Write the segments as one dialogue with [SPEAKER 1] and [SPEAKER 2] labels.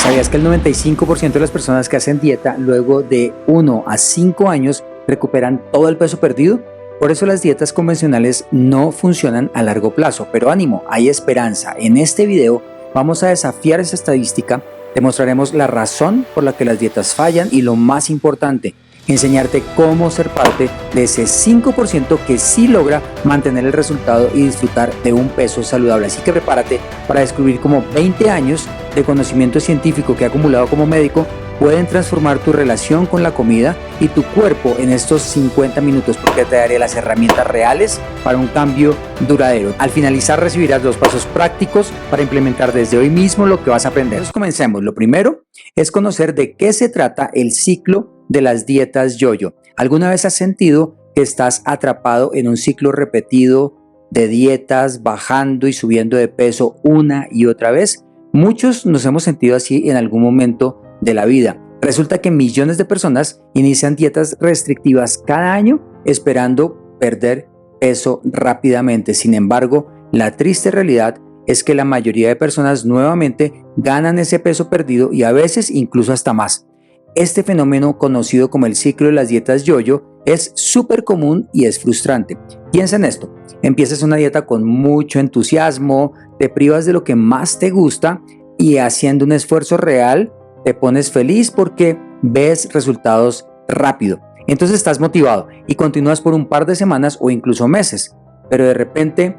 [SPEAKER 1] ¿Sabías que el 95% de las personas que hacen dieta luego de 1 a 5 años recuperan todo el peso perdido? Por eso las dietas convencionales no funcionan a largo plazo, pero ánimo, hay esperanza. En este video vamos a desafiar esa estadística, te mostraremos la razón por la que las dietas fallan y lo más importante, enseñarte cómo ser parte de ese 5% que sí logra mantener el resultado y disfrutar de un peso saludable. Así que prepárate para descubrir cómo 20 años de conocimiento científico que he acumulado como médico pueden transformar tu relación con la comida y tu cuerpo en estos 50 minutos, porque te daré las herramientas reales para un cambio duradero. Al finalizar recibirás 2 pasos prácticos para implementar desde hoy mismo lo que vas a aprender. Entonces comencemos. Lo primero es conocer de qué se trata el ciclo de las dietas yo-yo. ¿Alguna vez has sentido que estás atrapado en un ciclo repetido de dietas, bajando y subiendo de peso una y otra vez? Muchos nos hemos sentido así en algún momento de la vida. Resulta que millones de personas inician dietas restrictivas cada año esperando perder peso rápidamente. Sin embargo, la triste realidad es que la mayoría de personas nuevamente ganan ese peso perdido y a veces incluso hasta más. Este fenómeno, conocido como el ciclo de las dietas yo-yo, es súper común y es frustrante. Piensa en esto: empiezas una dieta con mucho entusiasmo, te privas de lo que más te gusta y haciendo un esfuerzo real te pones feliz porque ves resultados rápido. Entonces estás motivado y continúas por un par de semanas o incluso meses, pero de repente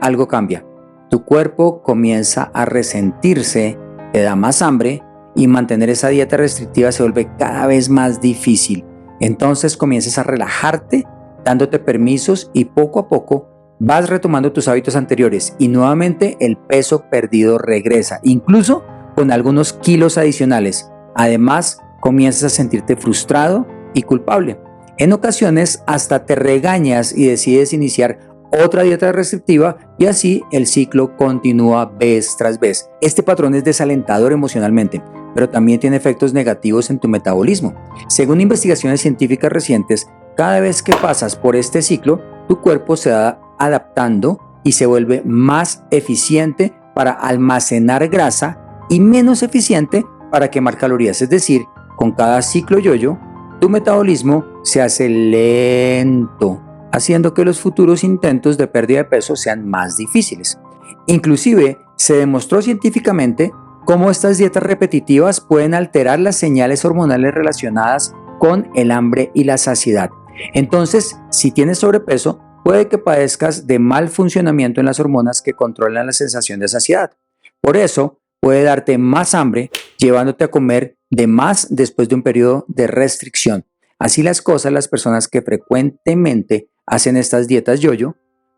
[SPEAKER 1] algo cambia. Tu cuerpo comienza a resentirse, te da más hambre y mantener esa dieta restrictiva se vuelve cada vez más difícil. Entonces comienzas a relajarte, dándote permisos y poco a poco vas retomando tus hábitos anteriores y nuevamente el peso perdido regresa, incluso con algunos kilos adicionales. Además, comienzas a sentirte frustrado y culpable. En ocasiones hasta te regañas y decides iniciar otra dieta restrictiva y así el ciclo continúa vez tras vez. Este patrón es desalentador emocionalmente, pero también tiene efectos negativos en tu metabolismo. Según investigaciones científicas recientes, cada vez que pasas por este ciclo, tu cuerpo se va adaptando y se vuelve más eficiente para almacenar grasa y menos eficiente para quemar calorías. Es decir, con cada ciclo yo-yo, tu metabolismo se hace lento, haciendo que los futuros intentos de pérdida de peso sean más difíciles. Inclusive, se demostró científicamente cómo estas dietas repetitivas pueden alterar las señales hormonales relacionadas con el hambre y la saciedad. Entonces, si tienes sobrepeso, puede que padezcas de mal funcionamiento en las hormonas que controlan la sensación de saciedad. Por eso, puede darte más hambre, llevándote a comer de más después de un periodo de restricción. Así las cosas, las personas que frecuentemente hacen estas dietas yo-yo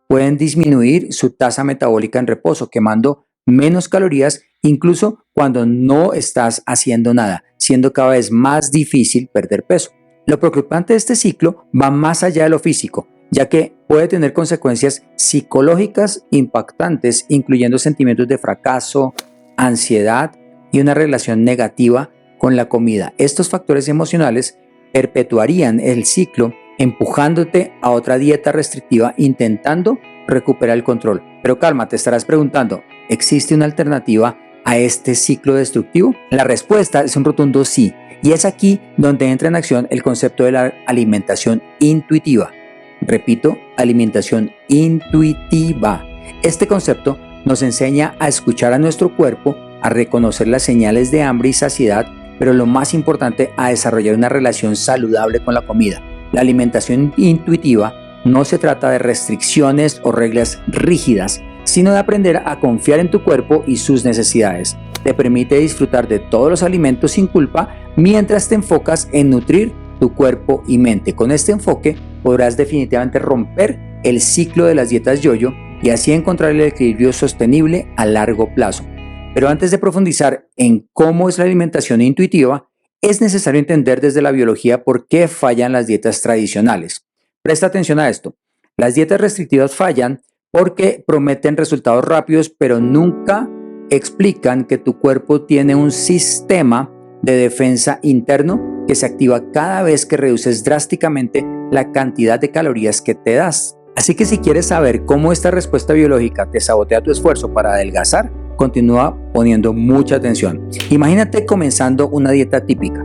[SPEAKER 1] pueden disminuir su tasa metabólica en reposo, quemando menos calorías incluso cuando no estás haciendo nada, siendo cada vez más difícil perder peso. Lo preocupante de este ciclo va más allá de lo físico, ya que puede tener consecuencias psicológicas impactantes, incluyendo sentimientos de fracaso, ansiedad y una relación negativa con la comida. Estos factores emocionales perpetuarían el ciclo, empujándote a otra dieta restrictiva intentando recuperar el control. Pero calma, te estarás preguntando, ¿existe una alternativa a este ciclo destructivo? La respuesta es un rotundo sí, y es aquí donde entra en acción el concepto de la alimentación intuitiva. Repito, alimentación intuitiva. Este concepto nos enseña a escuchar a nuestro cuerpo, a reconocer las señales de hambre y saciedad, pero lo más importante, a desarrollar una relación saludable con la comida. La alimentación intuitiva no se trata de restricciones o reglas rígidas, sino de aprender a confiar en tu cuerpo y sus necesidades. Te permite disfrutar de todos los alimentos sin culpa mientras te enfocas en nutrir tu cuerpo y mente. Con este enfoque podrás definitivamente romper el ciclo de las dietas yo-yo y así encontrar el equilibrio sostenible a largo plazo. Pero antes de profundizar en cómo es la alimentación intuitiva, es necesario entender desde la biología por qué fallan las dietas tradicionales. Presta atención a esto. Las dietas restrictivas fallan porque prometen resultados rápidos, pero nunca explican que tu cuerpo tiene un sistema de defensa interno que se activa cada vez que reduces drásticamente la cantidad de calorías que te das. Así que si quieres saber cómo esta respuesta biológica te sabotea tu esfuerzo para adelgazar, continúa poniendo mucha atención. Imagínate comenzando una dieta típica.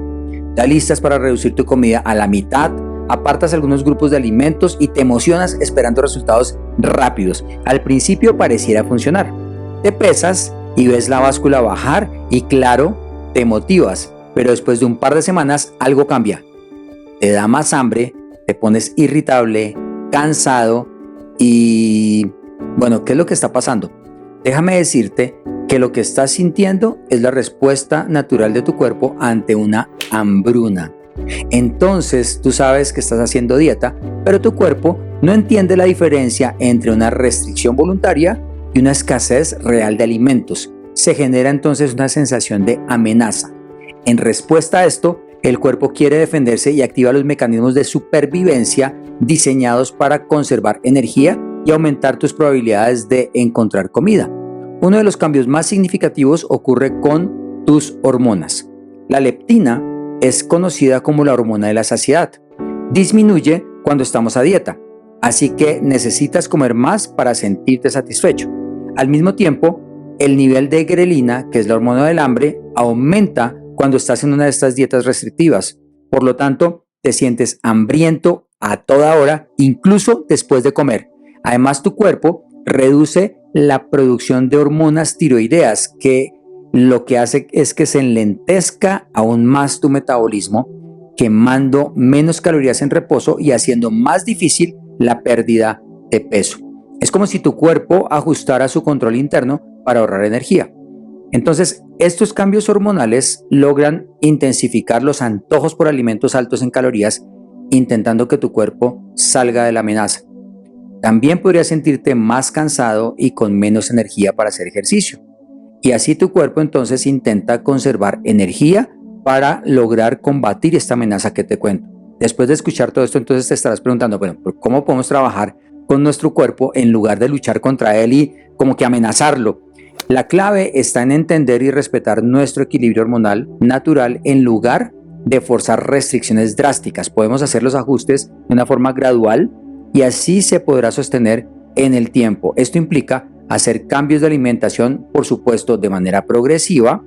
[SPEAKER 1] Te alistas para reducir tu comida a la mitad, apartas algunos grupos de alimentos y te emocionas esperando resultados rápidos. Al principio pareciera funcionar. Te pesas y ves la báscula bajar y claro, te motivas, pero después de un par de semanas algo cambia. Te da más hambre, te pones irritable, cansado y bueno, ¿qué es lo que está pasando? Déjame decirte que lo que estás sintiendo es la respuesta natural de tu cuerpo ante una hambruna. Entonces tú sabes que estás haciendo dieta, pero tu cuerpo no entiende la diferencia entre una restricción voluntaria y una escasez real de alimentos. Se genera entonces una sensación de amenaza. En respuesta a esto, el cuerpo quiere defenderse y activa los mecanismos de supervivencia diseñados para conservar energía y aumentar tus probabilidades de encontrar comida. Uno de los cambios más significativos ocurre con tus hormonas. La leptina es conocida como la hormona de la saciedad. Disminuye cuando estamos a dieta, así que necesitas comer más para sentirte satisfecho. Al mismo tiempo, el nivel de grelina, que es la hormona del hambre, aumenta cuando estás en una de estas dietas restrictivas. Por lo tanto, te sientes hambriento a toda hora, incluso después de comer. Además, tu cuerpo reduce la producción de hormonas tiroideas, que lo que hace es que se enlentezca aún más tu metabolismo, quemando menos calorías en reposo y haciendo más difícil la pérdida de peso. Es como si tu cuerpo ajustara su control interno para ahorrar energía. Entonces, estos cambios hormonales logran intensificar los antojos por alimentos altos en calorías, intentando que tu cuerpo salga de la amenaza. También podrías sentirte más cansado y con menos energía para hacer ejercicio. Y así tu cuerpo entonces intenta conservar energía para lograr combatir esta amenaza que te cuento. Después de escuchar todo esto, entonces te estarás preguntando, bueno, ¿cómo podemos trabajar con nuestro cuerpo en lugar de luchar contra él y como que amenazarlo? La clave está en entender y respetar nuestro equilibrio hormonal natural en lugar de forzar restricciones drásticas. Podemos hacer los ajustes de una forma gradual y así se podrá sostener en el tiempo. Esto implica hacer cambios de alimentación, por supuesto, de manera progresiva,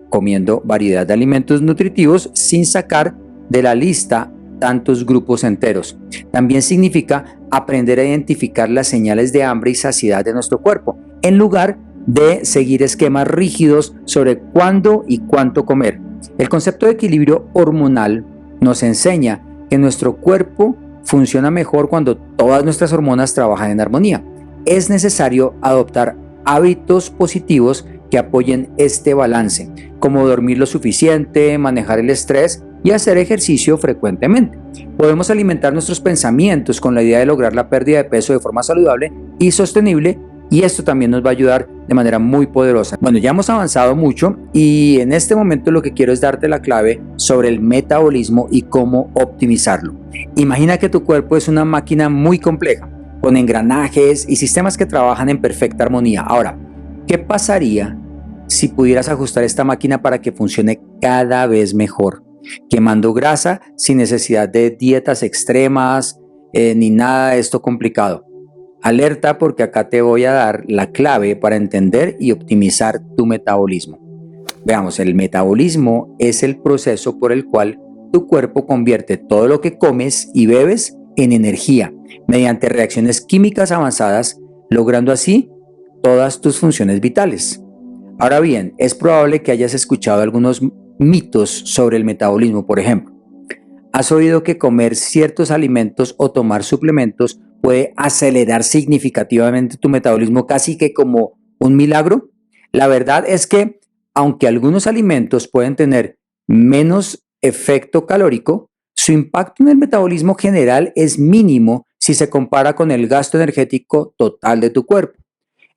[SPEAKER 1] comiendo variedad de alimentos nutritivos sin sacar de la lista tantos grupos enteros. También significa aprender a identificar las señales de hambre y saciedad de nuestro cuerpo, en lugar de seguir esquemas rígidos sobre cuándo y cuánto comer. El concepto de equilibrio hormonal nos enseña que nuestro cuerpo funciona mejor cuando todas nuestras hormonas trabajan en armonía. Es necesario adoptar hábitos positivos que apoyen este balance, como dormir lo suficiente, manejar el estrés y hacer ejercicio frecuentemente. Podemos alimentar nuestros pensamientos con la idea de lograr la pérdida de peso de forma saludable y sostenible, y esto también nos va a ayudar de manera muy poderosa. Bueno, ya hemos avanzado mucho y en este momento lo que quiero es darte la clave sobre el metabolismo y cómo optimizarlo. Imagina que tu cuerpo es una máquina muy compleja, con engranajes y sistemas que trabajan en perfecta armonía. Ahora, ¿qué pasaría si pudieras ajustar esta máquina para que funcione cada vez mejor? Quemando grasa sin necesidad de dietas extremas ni nada de esto complicado. Alerta, porque acá te voy a dar la clave para entender y optimizar tu metabolismo. Veamos, el metabolismo es el proceso por el cual tu cuerpo convierte todo lo que comes y bebes en energía mediante reacciones químicas avanzadas, logrando así todas tus funciones vitales. Ahora bien, es probable que hayas escuchado algunos mitos sobre el metabolismo. Por ejemplo, ¿has oído que comer ciertos alimentos o tomar suplementos puede acelerar significativamente tu metabolismo casi que como un milagro? La verdad es que, aunque algunos alimentos pueden tener menos efecto calórico, su impacto en el metabolismo general es mínimo si se compara con el gasto energético total de tu cuerpo.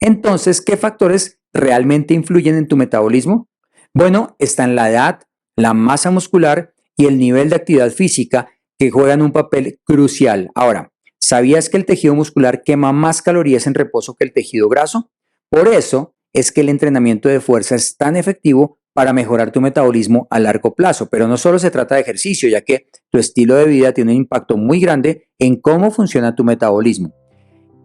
[SPEAKER 1] Entonces, ¿qué factores realmente influyen en tu metabolismo? Bueno, están la edad, la masa muscular y el nivel de actividad física, que juegan un papel crucial. Ahora, ¿sabías que el tejido muscular quema más calorías en reposo que el tejido graso? Por eso es que el entrenamiento de fuerza es tan efectivo para mejorar tu metabolismo a largo plazo. Pero no solo se trata de ejercicio, ya que tu estilo de vida tiene un impacto muy grande en cómo funciona tu metabolismo.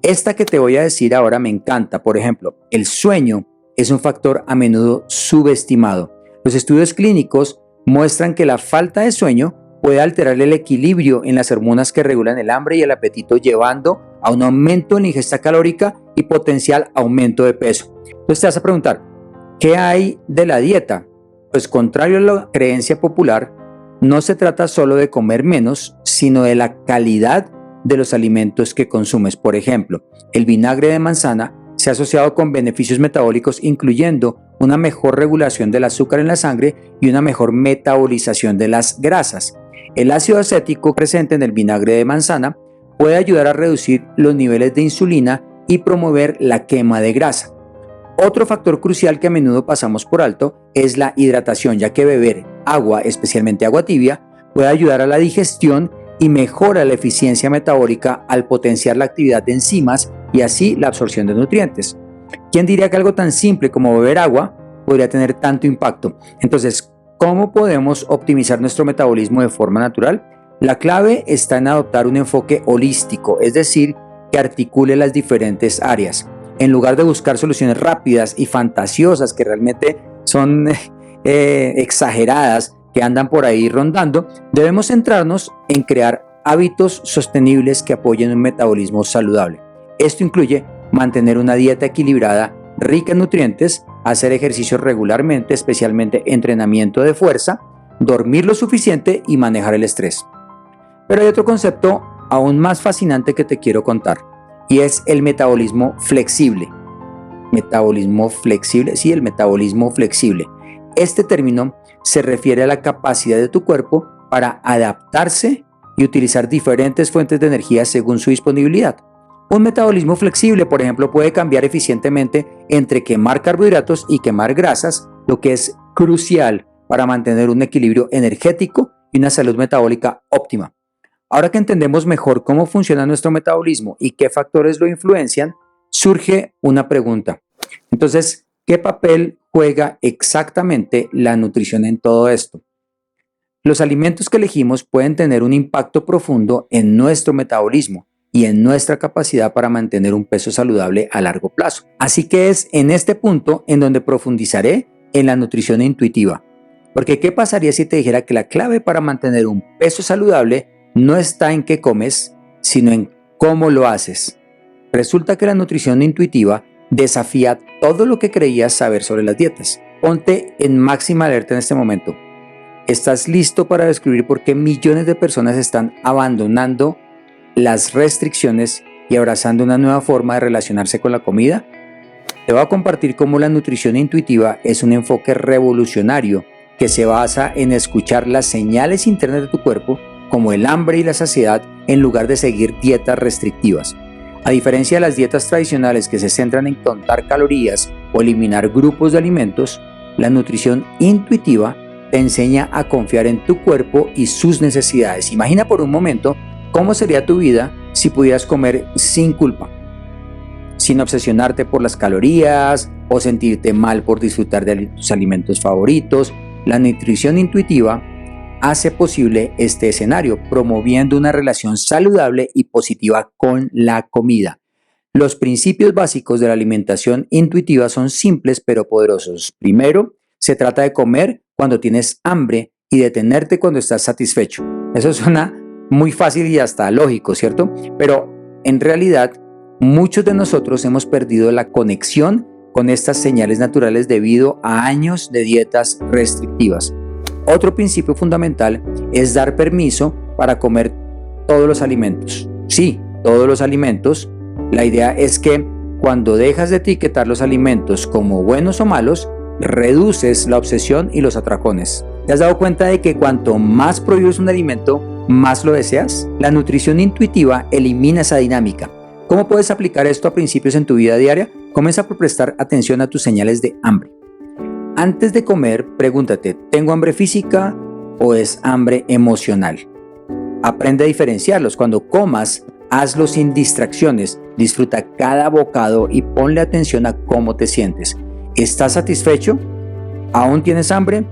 [SPEAKER 1] Esta que te voy a decir ahora me encanta. Por ejemplo, el sueño es un factor a menudo subestimado. Los estudios clínicos muestran que la falta de sueño puede alterar el equilibrio en las hormonas que regulan el hambre y el apetito, llevando a un aumento en la ingesta calórica y potencial aumento de peso. Entonces te vas a preguntar, ¿qué hay de la dieta? Pues contrario a la creencia popular, no se trata solo de comer menos, sino de la calidad de los alimentos que consumes. Por ejemplo, el vinagre de manzana se ha asociado con beneficios metabólicos, incluyendo una mejor regulación del azúcar en la sangre y una mejor metabolización de las grasas. El ácido acético presente en el vinagre de manzana puede ayudar a reducir los niveles de insulina y promover la quema de grasa. Otro factor crucial que a menudo pasamos por alto es la hidratación, ya que beber agua, especialmente agua tibia, puede ayudar a la digestión y mejora la eficiencia metabólica al potenciar la actividad de enzimas y así la absorción de nutrientes. ¿Quién diría que algo tan simple como beber agua podría tener tanto impacto? Entonces, ¿cómo podemos optimizar nuestro metabolismo de forma natural? La clave está en adoptar un enfoque holístico, es decir, que articule las diferentes áreas. En lugar de buscar soluciones rápidas y fantasiosas que realmente son exageradas, que andan por ahí rondando, debemos centrarnos en crear hábitos sostenibles que apoyen un metabolismo saludable. Esto incluye mantener una dieta equilibrada, rica en nutrientes, hacer ejercicio regularmente, especialmente entrenamiento de fuerza, dormir lo suficiente y manejar el estrés. Pero hay otro concepto aún más fascinante que te quiero contar, y es el metabolismo flexible. Metabolismo flexible, sí, el metabolismo flexible. Este término se refiere a la capacidad de tu cuerpo para adaptarse y utilizar diferentes fuentes de energía según su disponibilidad. Un metabolismo flexible, por ejemplo, puede cambiar eficientemente entre quemar carbohidratos y quemar grasas, lo que es crucial para mantener un equilibrio energético y una salud metabólica óptima. Ahora que entendemos mejor cómo funciona nuestro metabolismo y qué factores lo influencian, surge una pregunta. Entonces, ¿qué papel juega exactamente la nutrición en todo esto? Los alimentos que elegimos pueden tener un impacto profundo en nuestro metabolismo y en nuestra capacidad para mantener un peso saludable a largo plazo. Así que es en este punto en donde profundizaré en la nutrición intuitiva. Porque ¿qué pasaría si te dijera que la clave para mantener un peso saludable no está en qué comes, sino en cómo lo haces? Resulta que la nutrición intuitiva desafía todo lo que creías saber sobre las dietas. Ponte en máxima alerta en este momento. ¿Estás listo para descubrir por qué millones de personas están abandonando las restricciones y abrazando una nueva forma de relacionarse con la comida? Te voy a compartir cómo la nutrición intuitiva es un enfoque revolucionario que se basa en escuchar las señales internas de tu cuerpo, como el hambre y la saciedad, en lugar de seguir dietas restrictivas. A diferencia de las dietas tradicionales que se centran en contar calorías o eliminar grupos de alimentos, la nutrición intuitiva te enseña a confiar en tu cuerpo y sus necesidades. Imagina por un momento cómo sería tu vida si pudieras comer sin culpa, sin obsesionarte por las calorías o sentirte mal por disfrutar de tus alimentos favoritos. La nutrición intuitiva hace posible este escenario, promoviendo una relación saludable y positiva con la comida. Los principios básicos de la alimentación intuitiva son simples pero poderosos. Primero, se trata de comer cuando tienes hambre y detenerte cuando estás satisfecho. Eso suena muy fácil y hasta lógico, ¿cierto? Pero en realidad, muchos de nosotros hemos perdido la conexión con estas señales naturales debido a años de dietas restrictivas. Otro principio fundamental es dar permiso para comer todos los alimentos. Sí, todos los alimentos. La idea es que cuando dejas de etiquetar los alimentos como buenos o malos, reduces la obsesión y los atracones. ¿Te has dado cuenta de que cuanto más prohíbes un alimento, más lo deseas? La nutrición intuitiva elimina esa dinámica. ¿Cómo puedes aplicar esto a principios en tu vida diaria? Comienza por prestar atención a tus señales de hambre. Antes de comer, pregúntate, ¿tengo hambre física o es hambre emocional? Aprende a diferenciarlos. Cuando comas, hazlo sin distracciones. Disfruta cada bocado y ponle atención a cómo te sientes. ¿Estás satisfecho? ¿Aún tienes hambre?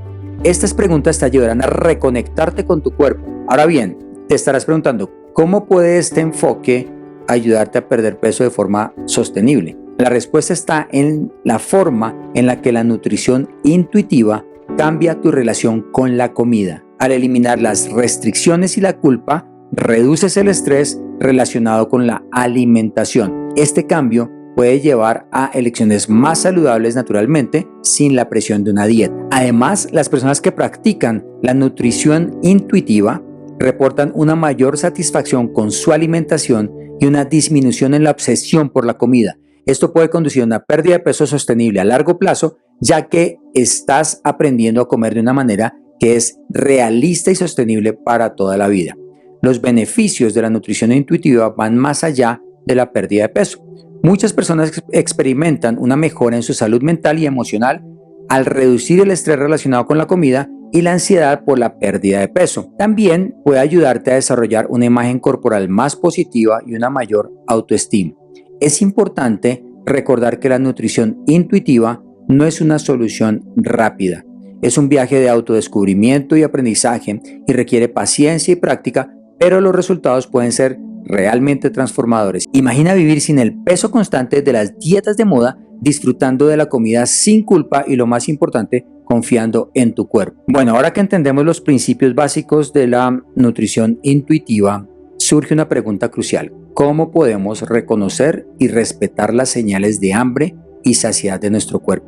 [SPEAKER 1] Estas preguntas te ayudarán a reconectarte con tu cuerpo. Ahora bien, te estarás preguntando, ¿cómo puede este enfoque ayudarte a perder peso de forma sostenible? La respuesta está en la forma en la que la nutrición intuitiva cambia tu relación con la comida. Al eliminar las restricciones y la culpa, reduces el estrés relacionado con la alimentación. Este cambio puede llevar a elecciones más saludables naturalmente sin la presión de una dieta. Además, las personas que practican la nutrición intuitiva reportan una mayor satisfacción con su alimentación y una disminución en la obsesión por la comida. Esto puede conducir a una pérdida de peso sostenible a largo plazo, ya que estás aprendiendo a comer de una manera que es realista y sostenible para toda la vida. Los beneficios de la nutrición intuitiva van más allá de la pérdida de peso. Muchas personas experimentan una mejora en su salud mental y emocional al reducir el estrés relacionado con la comida y la ansiedad por la pérdida de peso. También puede ayudarte a desarrollar una imagen corporal más positiva y una mayor autoestima. Es importante recordar que la nutrición intuitiva no es una solución rápida. Es un viaje de autodescubrimiento y aprendizaje y requiere paciencia y práctica, pero los resultados pueden ser realmente transformadores. Imagina vivir sin el peso constante de las dietas de moda, disfrutando de la comida sin culpa y, lo más importante, confiando en tu cuerpo. Bueno, ahora que entendemos los principios básicos de la nutrición intuitiva, surge una pregunta crucial. ¿Cómo podemos reconocer y respetar las señales de hambre y saciedad de nuestro cuerpo?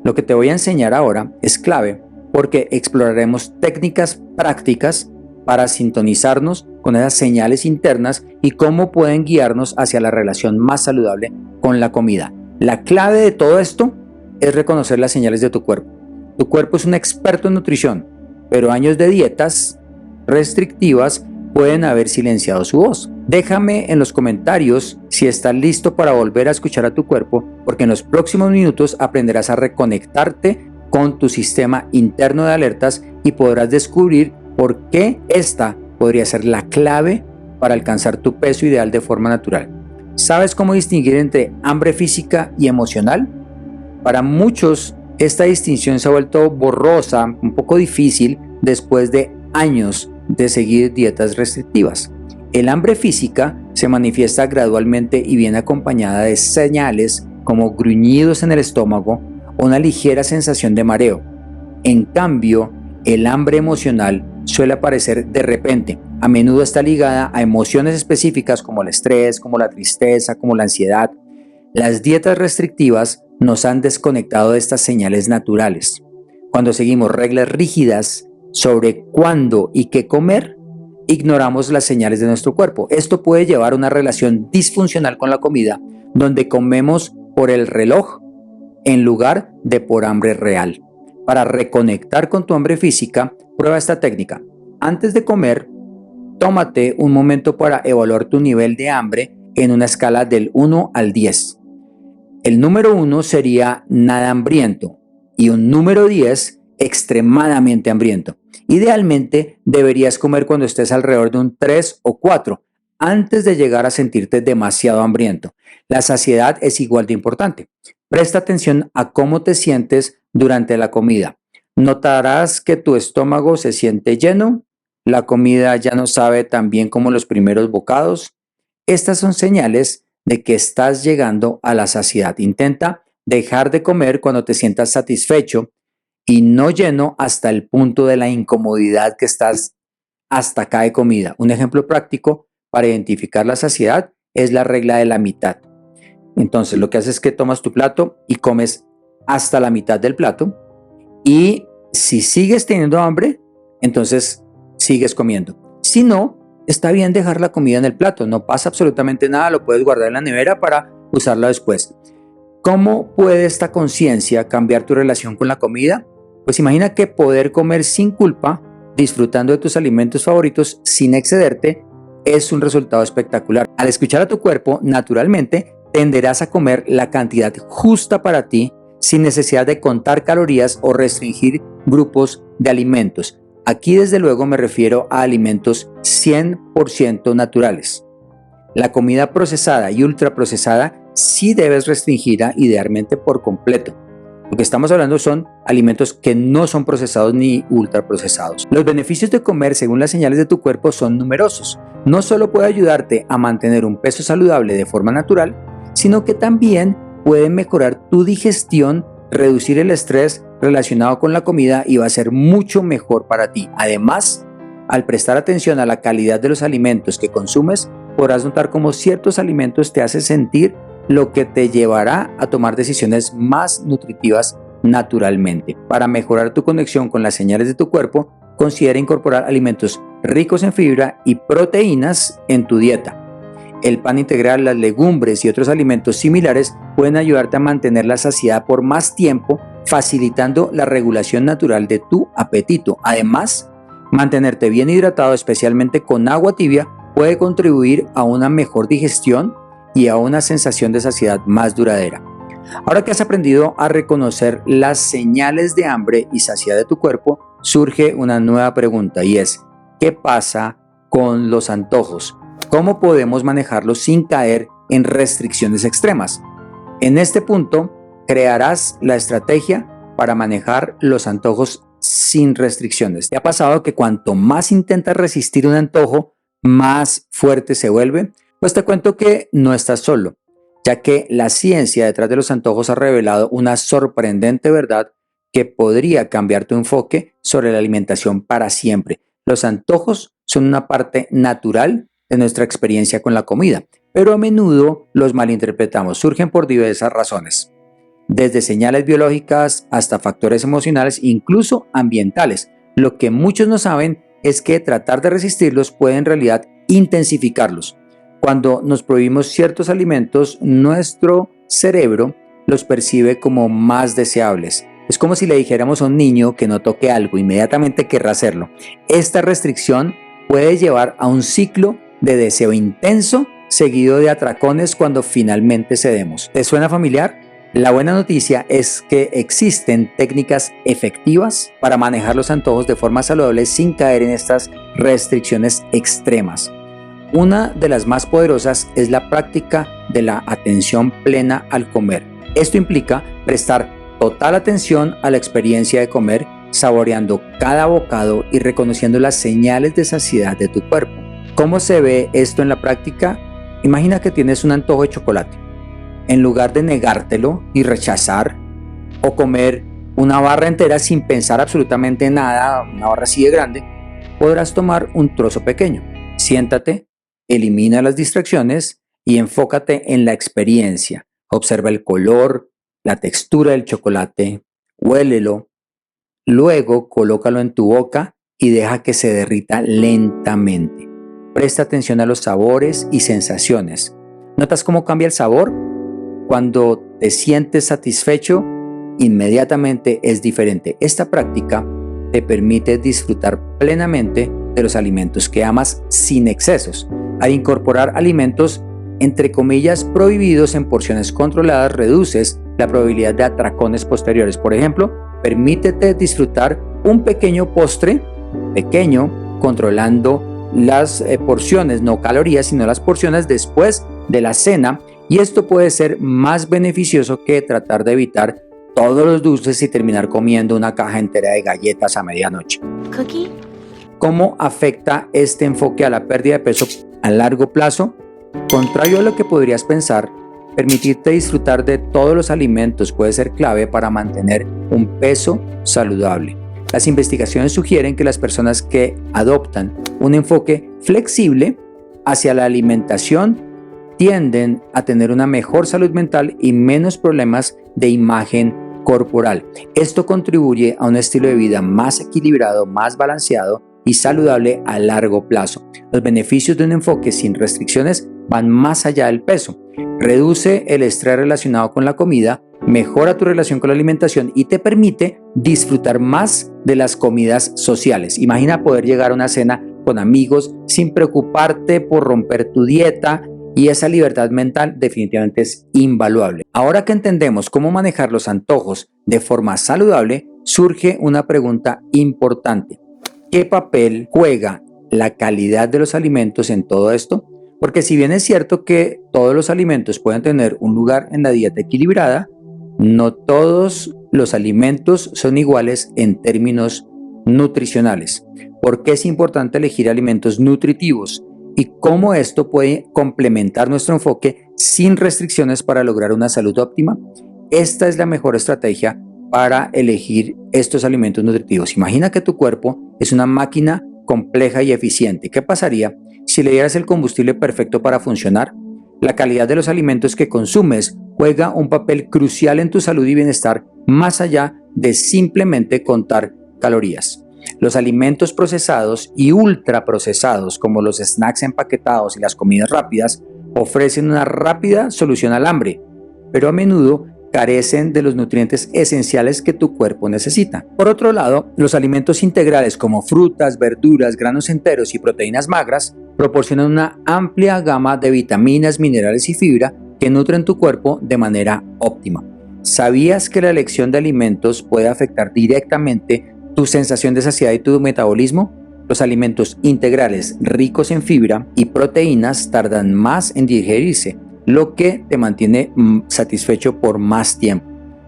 [SPEAKER 1] Lo que te voy a enseñar ahora es clave porque exploraremos técnicas prácticas para sintonizarnos con esas señales internas y cómo pueden guiarnos hacia la relación más saludable con la comida. La clave de todo esto es reconocer las señales de tu cuerpo. Tu cuerpo es un experto en nutrición, pero años de dietas restrictivas pueden haber silenciado su voz. Déjame en los comentarios si estás listo para volver a escuchar a tu cuerpo, porque en los próximos minutos aprenderás a reconectarte con tu sistema interno de alertas y podrás descubrir por qué esta podría ser la clave para alcanzar tu peso ideal de forma natural. ¿Sabes cómo distinguir entre hambre física y emocional? Para muchos, esta distinción se ha vuelto borrosa, un poco difícil después de años de seguir dietas restrictivas. El hambre física se manifiesta gradualmente y viene acompañada de señales como gruñidos en el estómago o una ligera sensación de mareo. En cambio, el hambre emocional suele aparecer de repente. A menudo está ligada a emociones específicas como el estrés, como la tristeza, como la ansiedad. Las dietas restrictivas nos han desconectado de estas señales naturales. Cuando seguimos reglas rígidas sobre cuándo y qué comer, ignoramos las señales de nuestro cuerpo. Esto puede llevar a una relación disfuncional con la comida, donde comemos por el reloj en lugar de por hambre real. Para reconectar con tu hambre física, prueba esta técnica. Antes de comer, tómate un momento para evaluar tu nivel de hambre en una escala del 1 al 10. El número 1 sería nada hambriento y un número 10 extremadamente hambriento. Idealmente deberías comer cuando estés alrededor de un 3 o 4 antes de llegar a sentirte demasiado hambriento. La saciedad es igual de importante. Presta atención a cómo te sientes durante la comida. Notarás que tu estómago se siente lleno, la comida ya no sabe tan bien como los primeros bocados. Estas son señales de que estás llegando a la saciedad. Intenta dejar de comer cuando te sientas satisfecho y no lleno hasta el punto de la incomodidad que estás hasta acá de comida. Un ejemplo práctico para identificar la saciedad es la regla de la mitad. Entonces lo que haces es que tomas tu plato y comes hasta la mitad del plato, y si sigues teniendo hambre, entonces sigues comiendo. Si no, está bien dejar la comida en el plato, no pasa absolutamente nada, lo puedes guardar en la nevera para usarla después. ¿Cómo puede esta conciencia cambiar tu relación con la comida? Pues imagina que poder comer sin culpa, disfrutando de tus alimentos favoritos sin excederte, es un resultado espectacular. Al escuchar a tu cuerpo, naturalmente tenderás a comer la cantidad justa para ti sin necesidad de contar calorías o restringir grupos de alimentos. Aquí desde luego me refiero a alimentos 100% naturales. La comida procesada y ultraprocesada sí debes restringirla idealmente por completo. Lo que estamos hablando son alimentos que no son procesados ni ultraprocesados. Los beneficios de comer según las señales de tu cuerpo son numerosos. No solo puede ayudarte a mantener un peso saludable de forma natural, sino que también pueden mejorar tu digestión, reducir el estrés relacionado con la comida y va a ser mucho mejor para ti. Además, al prestar atención a la calidad de los alimentos que consumes, podrás notar cómo ciertos alimentos te hacen sentir, lo que te llevará a tomar decisiones más nutritivas naturalmente. Para mejorar tu conexión con las señales de tu cuerpo, considera incorporar alimentos ricos en fibra y proteínas en tu dieta. El pan integral, las legumbres y otros alimentos similares pueden ayudarte a mantener la saciedad por más tiempo, facilitando la regulación natural de tu apetito. Además, mantenerte bien hidratado, especialmente con agua tibia, puede contribuir a una mejor digestión y a una sensación de saciedad más duradera. Ahora que has aprendido a reconocer las señales de hambre y saciedad de tu cuerpo, surge una nueva pregunta y es: ¿qué pasa con los antojos? ¿Cómo podemos manejarlos sin caer en restricciones extremas? En este punto, crearás la estrategia para manejar los antojos sin restricciones. ¿Te ha pasado que cuanto más intentas resistir un antojo, más fuerte se vuelve? Pues te cuento que no estás solo, ya que la ciencia detrás de los antojos ha revelado una sorprendente verdad que podría cambiar tu enfoque sobre la alimentación para siempre. Los antojos son una parte natural de nuestra experiencia con la comida, pero a menudo los malinterpretamos. Surgen por diversas razones, desde señales biológicas hasta factores emocionales, incluso ambientales. Lo que muchos no saben es que tratar de resistirlos puede en realidad intensificarlos. Cuando nos prohibimos ciertos alimentos, nuestro cerebro los percibe como más deseables. Es como si le dijéramos a un niño que no toque algo, inmediatamente querrá hacerlo. Esta restricción puede llevar a un ciclo de deseo intenso, seguido de atracones cuando finalmente cedemos. ¿Te suena familiar? La buena noticia es que existen técnicas efectivas para manejar los antojos de forma saludable sin caer en estas restricciones extremas. Una de las más poderosas es la práctica de la atención plena al comer. Esto implica prestar total atención a la experiencia de comer, saboreando cada bocado y reconociendo las señales de saciedad de tu cuerpo. ¿Cómo se ve esto en la práctica? Imagina que tienes un antojo de chocolate. En lugar de negártelo y rechazar o comer una barra entera sin pensar absolutamente nada, una barra así de grande, podrás tomar un trozo pequeño. Siéntate, elimina las distracciones y enfócate en la experiencia. Observa el color, la textura del chocolate, huélelo. Luego colócalo en tu boca y deja que se derrita lentamente. Presta atención a los sabores y sensaciones. ¿Notas cómo cambia el sabor? Cuando te sientes satisfecho, inmediatamente es diferente. Esta práctica te permite disfrutar plenamente de los alimentos que amas sin excesos. Al incorporar alimentos, entre comillas, prohibidos en porciones controladas, reduces la probabilidad de atracones posteriores. Por ejemplo, permítete disfrutar un pequeño postre, pequeño, controlando las porciones, no calorías, sino las porciones después de la cena, y esto puede ser más beneficioso que tratar de evitar todos los dulces y terminar comiendo una caja entera de galletas a medianoche.
[SPEAKER 2] Cookie.
[SPEAKER 1] ¿Cómo afecta este enfoque a la pérdida de peso a largo plazo? Contrario a lo que podrías pensar, permitirte disfrutar de todos los alimentos puede ser clave para mantener un peso saludable. Las investigaciones sugieren que las personas que adoptan un enfoque flexible hacia la alimentación tienden a tener una mejor salud mental y menos problemas de imagen corporal. Esto contribuye a un estilo de vida más equilibrado, más balanceado y saludable a largo plazo. Los beneficios de un enfoque sin restricciones van más allá del peso. Reduce el estrés relacionado con la comida, mejora tu relación con la alimentación y te permite disfrutar más de las comidas sociales. Imagina poder llegar a una cena con amigos sin preocuparte por romper tu dieta, y esa libertad mental definitivamente es invaluable. Ahora que entendemos cómo manejar los antojos de forma saludable, surge una pregunta importante. ¿Qué papel juega la calidad de los alimentos en todo esto? Porque si bien es cierto que todos los alimentos pueden tener un lugar en la dieta equilibrada, no todos los alimentos son iguales en términos nutricionales. ¿Por qué es importante elegir alimentos nutritivos? y cómo esto puede complementar nuestro enfoque sin restricciones para lograr una salud óptima. Esta es la mejor estrategia para elegir estos alimentos nutritivos. Imagina que tu cuerpo es una máquina compleja y eficiente. ¿Qué pasaría si le dieras el combustible perfecto para funcionar? La calidad de los alimentos que consumes juega un papel crucial en tu salud y bienestar, más allá de simplemente contar calorías. Los alimentos procesados y ultraprocesados, como los snacks empaquetados y las comidas rápidas, ofrecen una rápida solución al hambre, pero a menudo carecen de los nutrientes esenciales que tu cuerpo necesita. Por otro lado, los alimentos integrales como frutas, verduras, granos enteros y proteínas magras proporcionan una amplia gama de vitaminas, minerales y fibra que nutren tu cuerpo de manera óptima. ¿Sabías que la elección de alimentos puede afectar directamente tu sensación de saciedad y tu metabolismo? Los alimentos integrales ricos en fibra y proteínas tardan más en digerirse, lo que te mantiene satisfecho por más tiempo.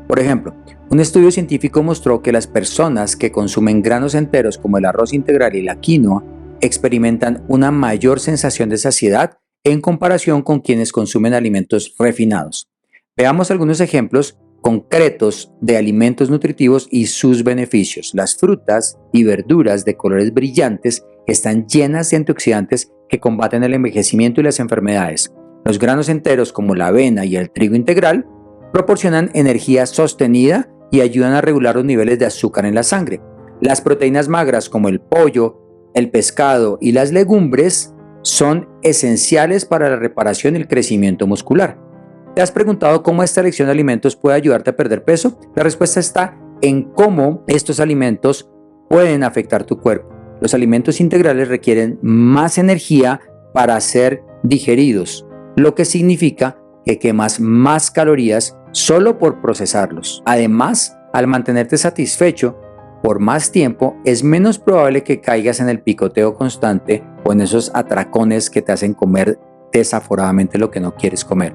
[SPEAKER 1] Por ejemplo, un estudio científico mostró que las personas que consumen granos enteros como el arroz integral y la quinoa experimentan una mayor sensación de saciedad en comparación con quienes consumen alimentos refinados. Veamos algunos ejemplos concretos de alimentos nutritivos y sus beneficios. Las frutas y verduras de colores brillantes están llenas de antioxidantes que combaten el envejecimiento y las enfermedades. Los granos enteros como la avena y el trigo integral proporcionan energía sostenida y ayudan a regular los niveles de azúcar en la sangre. Las proteínas magras como el pollo, el pescado y las legumbres son esenciales para la reparación y el crecimiento muscular. ¿Te has preguntado cómo esta elección de alimentos puede ayudarte a perder peso? La respuesta está en cómo estos alimentos pueden afectar tu cuerpo. Los alimentos integrales requieren más energía para ser digeridos, lo que significa que quemas más calorías solo por procesarlos. Además, al mantenerte satisfecho por más tiempo, es menos probable que caigas en el picoteo constante o en esos atracones que te hacen comer desaforadamente lo que no quieres comer.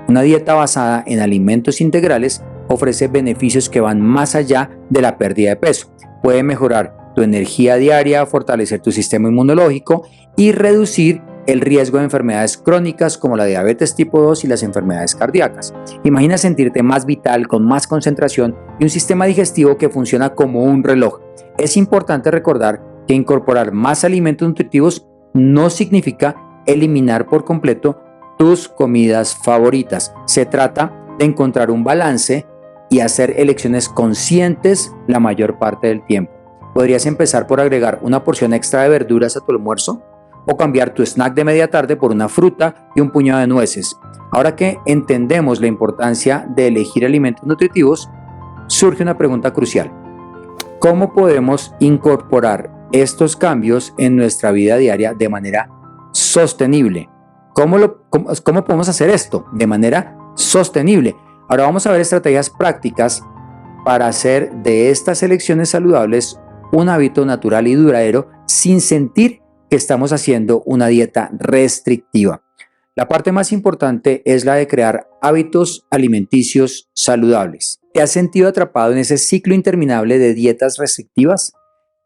[SPEAKER 1] Una dieta basada en alimentos integrales ofrece beneficios que van más allá de la pérdida de peso. Puede mejorar tu energía diaria, fortalecer tu sistema inmunológico y reducir el riesgo de enfermedades crónicas como la diabetes tipo 2 y las enfermedades cardíacas. Imagina sentirte más vital, con más concentración y un sistema digestivo que funciona como un reloj. Es importante recordar que incorporar más alimentos nutritivos no significa eliminar por completo tus comidas favoritas. Se trata de encontrar un balance y hacer elecciones conscientes la mayor parte del tiempo. Podrías empezar por agregar una porción extra de verduras a tu almuerzo o cambiar tu snack de media tarde por una fruta y un puñado de nueces. Ahora que entendemos la importancia de elegir alimentos nutritivos, surge una pregunta crucial. ¿Cómo podemos incorporar estos cambios en nuestra vida diaria de manera sostenible? ¿Cómo podemos hacer esto de manera sostenible? Ahora vamos a ver estrategias prácticas para hacer de estas elecciones saludables un hábito natural y duradero sin sentir que estamos haciendo una dieta restrictiva. La parte más importante es la de crear hábitos alimenticios saludables. ¿Te has sentido atrapado en ese ciclo interminable de dietas restrictivas?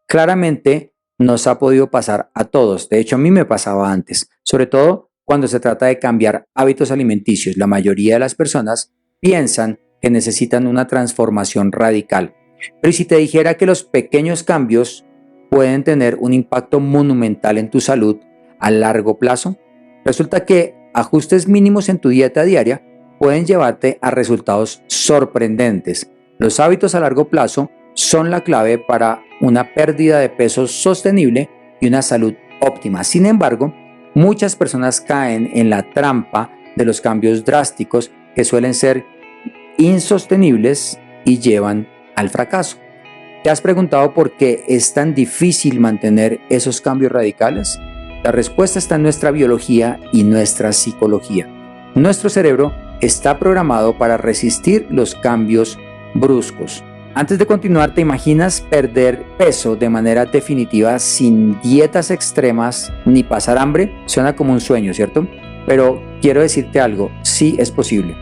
[SPEAKER 1] Claramente nos ha podido pasar a todos. De hecho, a mí me pasaba antes, sobre todo cuando se trata de cambiar hábitos alimenticios. La mayoría de las personas piensan que necesitan una transformación radical. Pero ¿y si te dijera que los pequeños cambios pueden tener un impacto monumental en tu salud a largo plazo? Resulta que ajustes mínimos en tu dieta diaria pueden llevarte a resultados sorprendentes. Los hábitos a largo plazo son la clave para una pérdida de peso sostenible y una salud óptima. Sin embargo, muchas personas caen en la trampa de los cambios drásticos que suelen ser insostenibles y llevan al fracaso. ¿Te has preguntado por qué es tan difícil mantener esos cambios radicales? La respuesta está en nuestra biología y nuestra psicología. Nuestro cerebro está programado para resistir los cambios bruscos. Antes de continuar, ¿te imaginas perder peso de manera definitiva sin dietas extremas ni pasar hambre? Suena como un sueño, ¿cierto? Pero quiero decirte algo, sí es posible.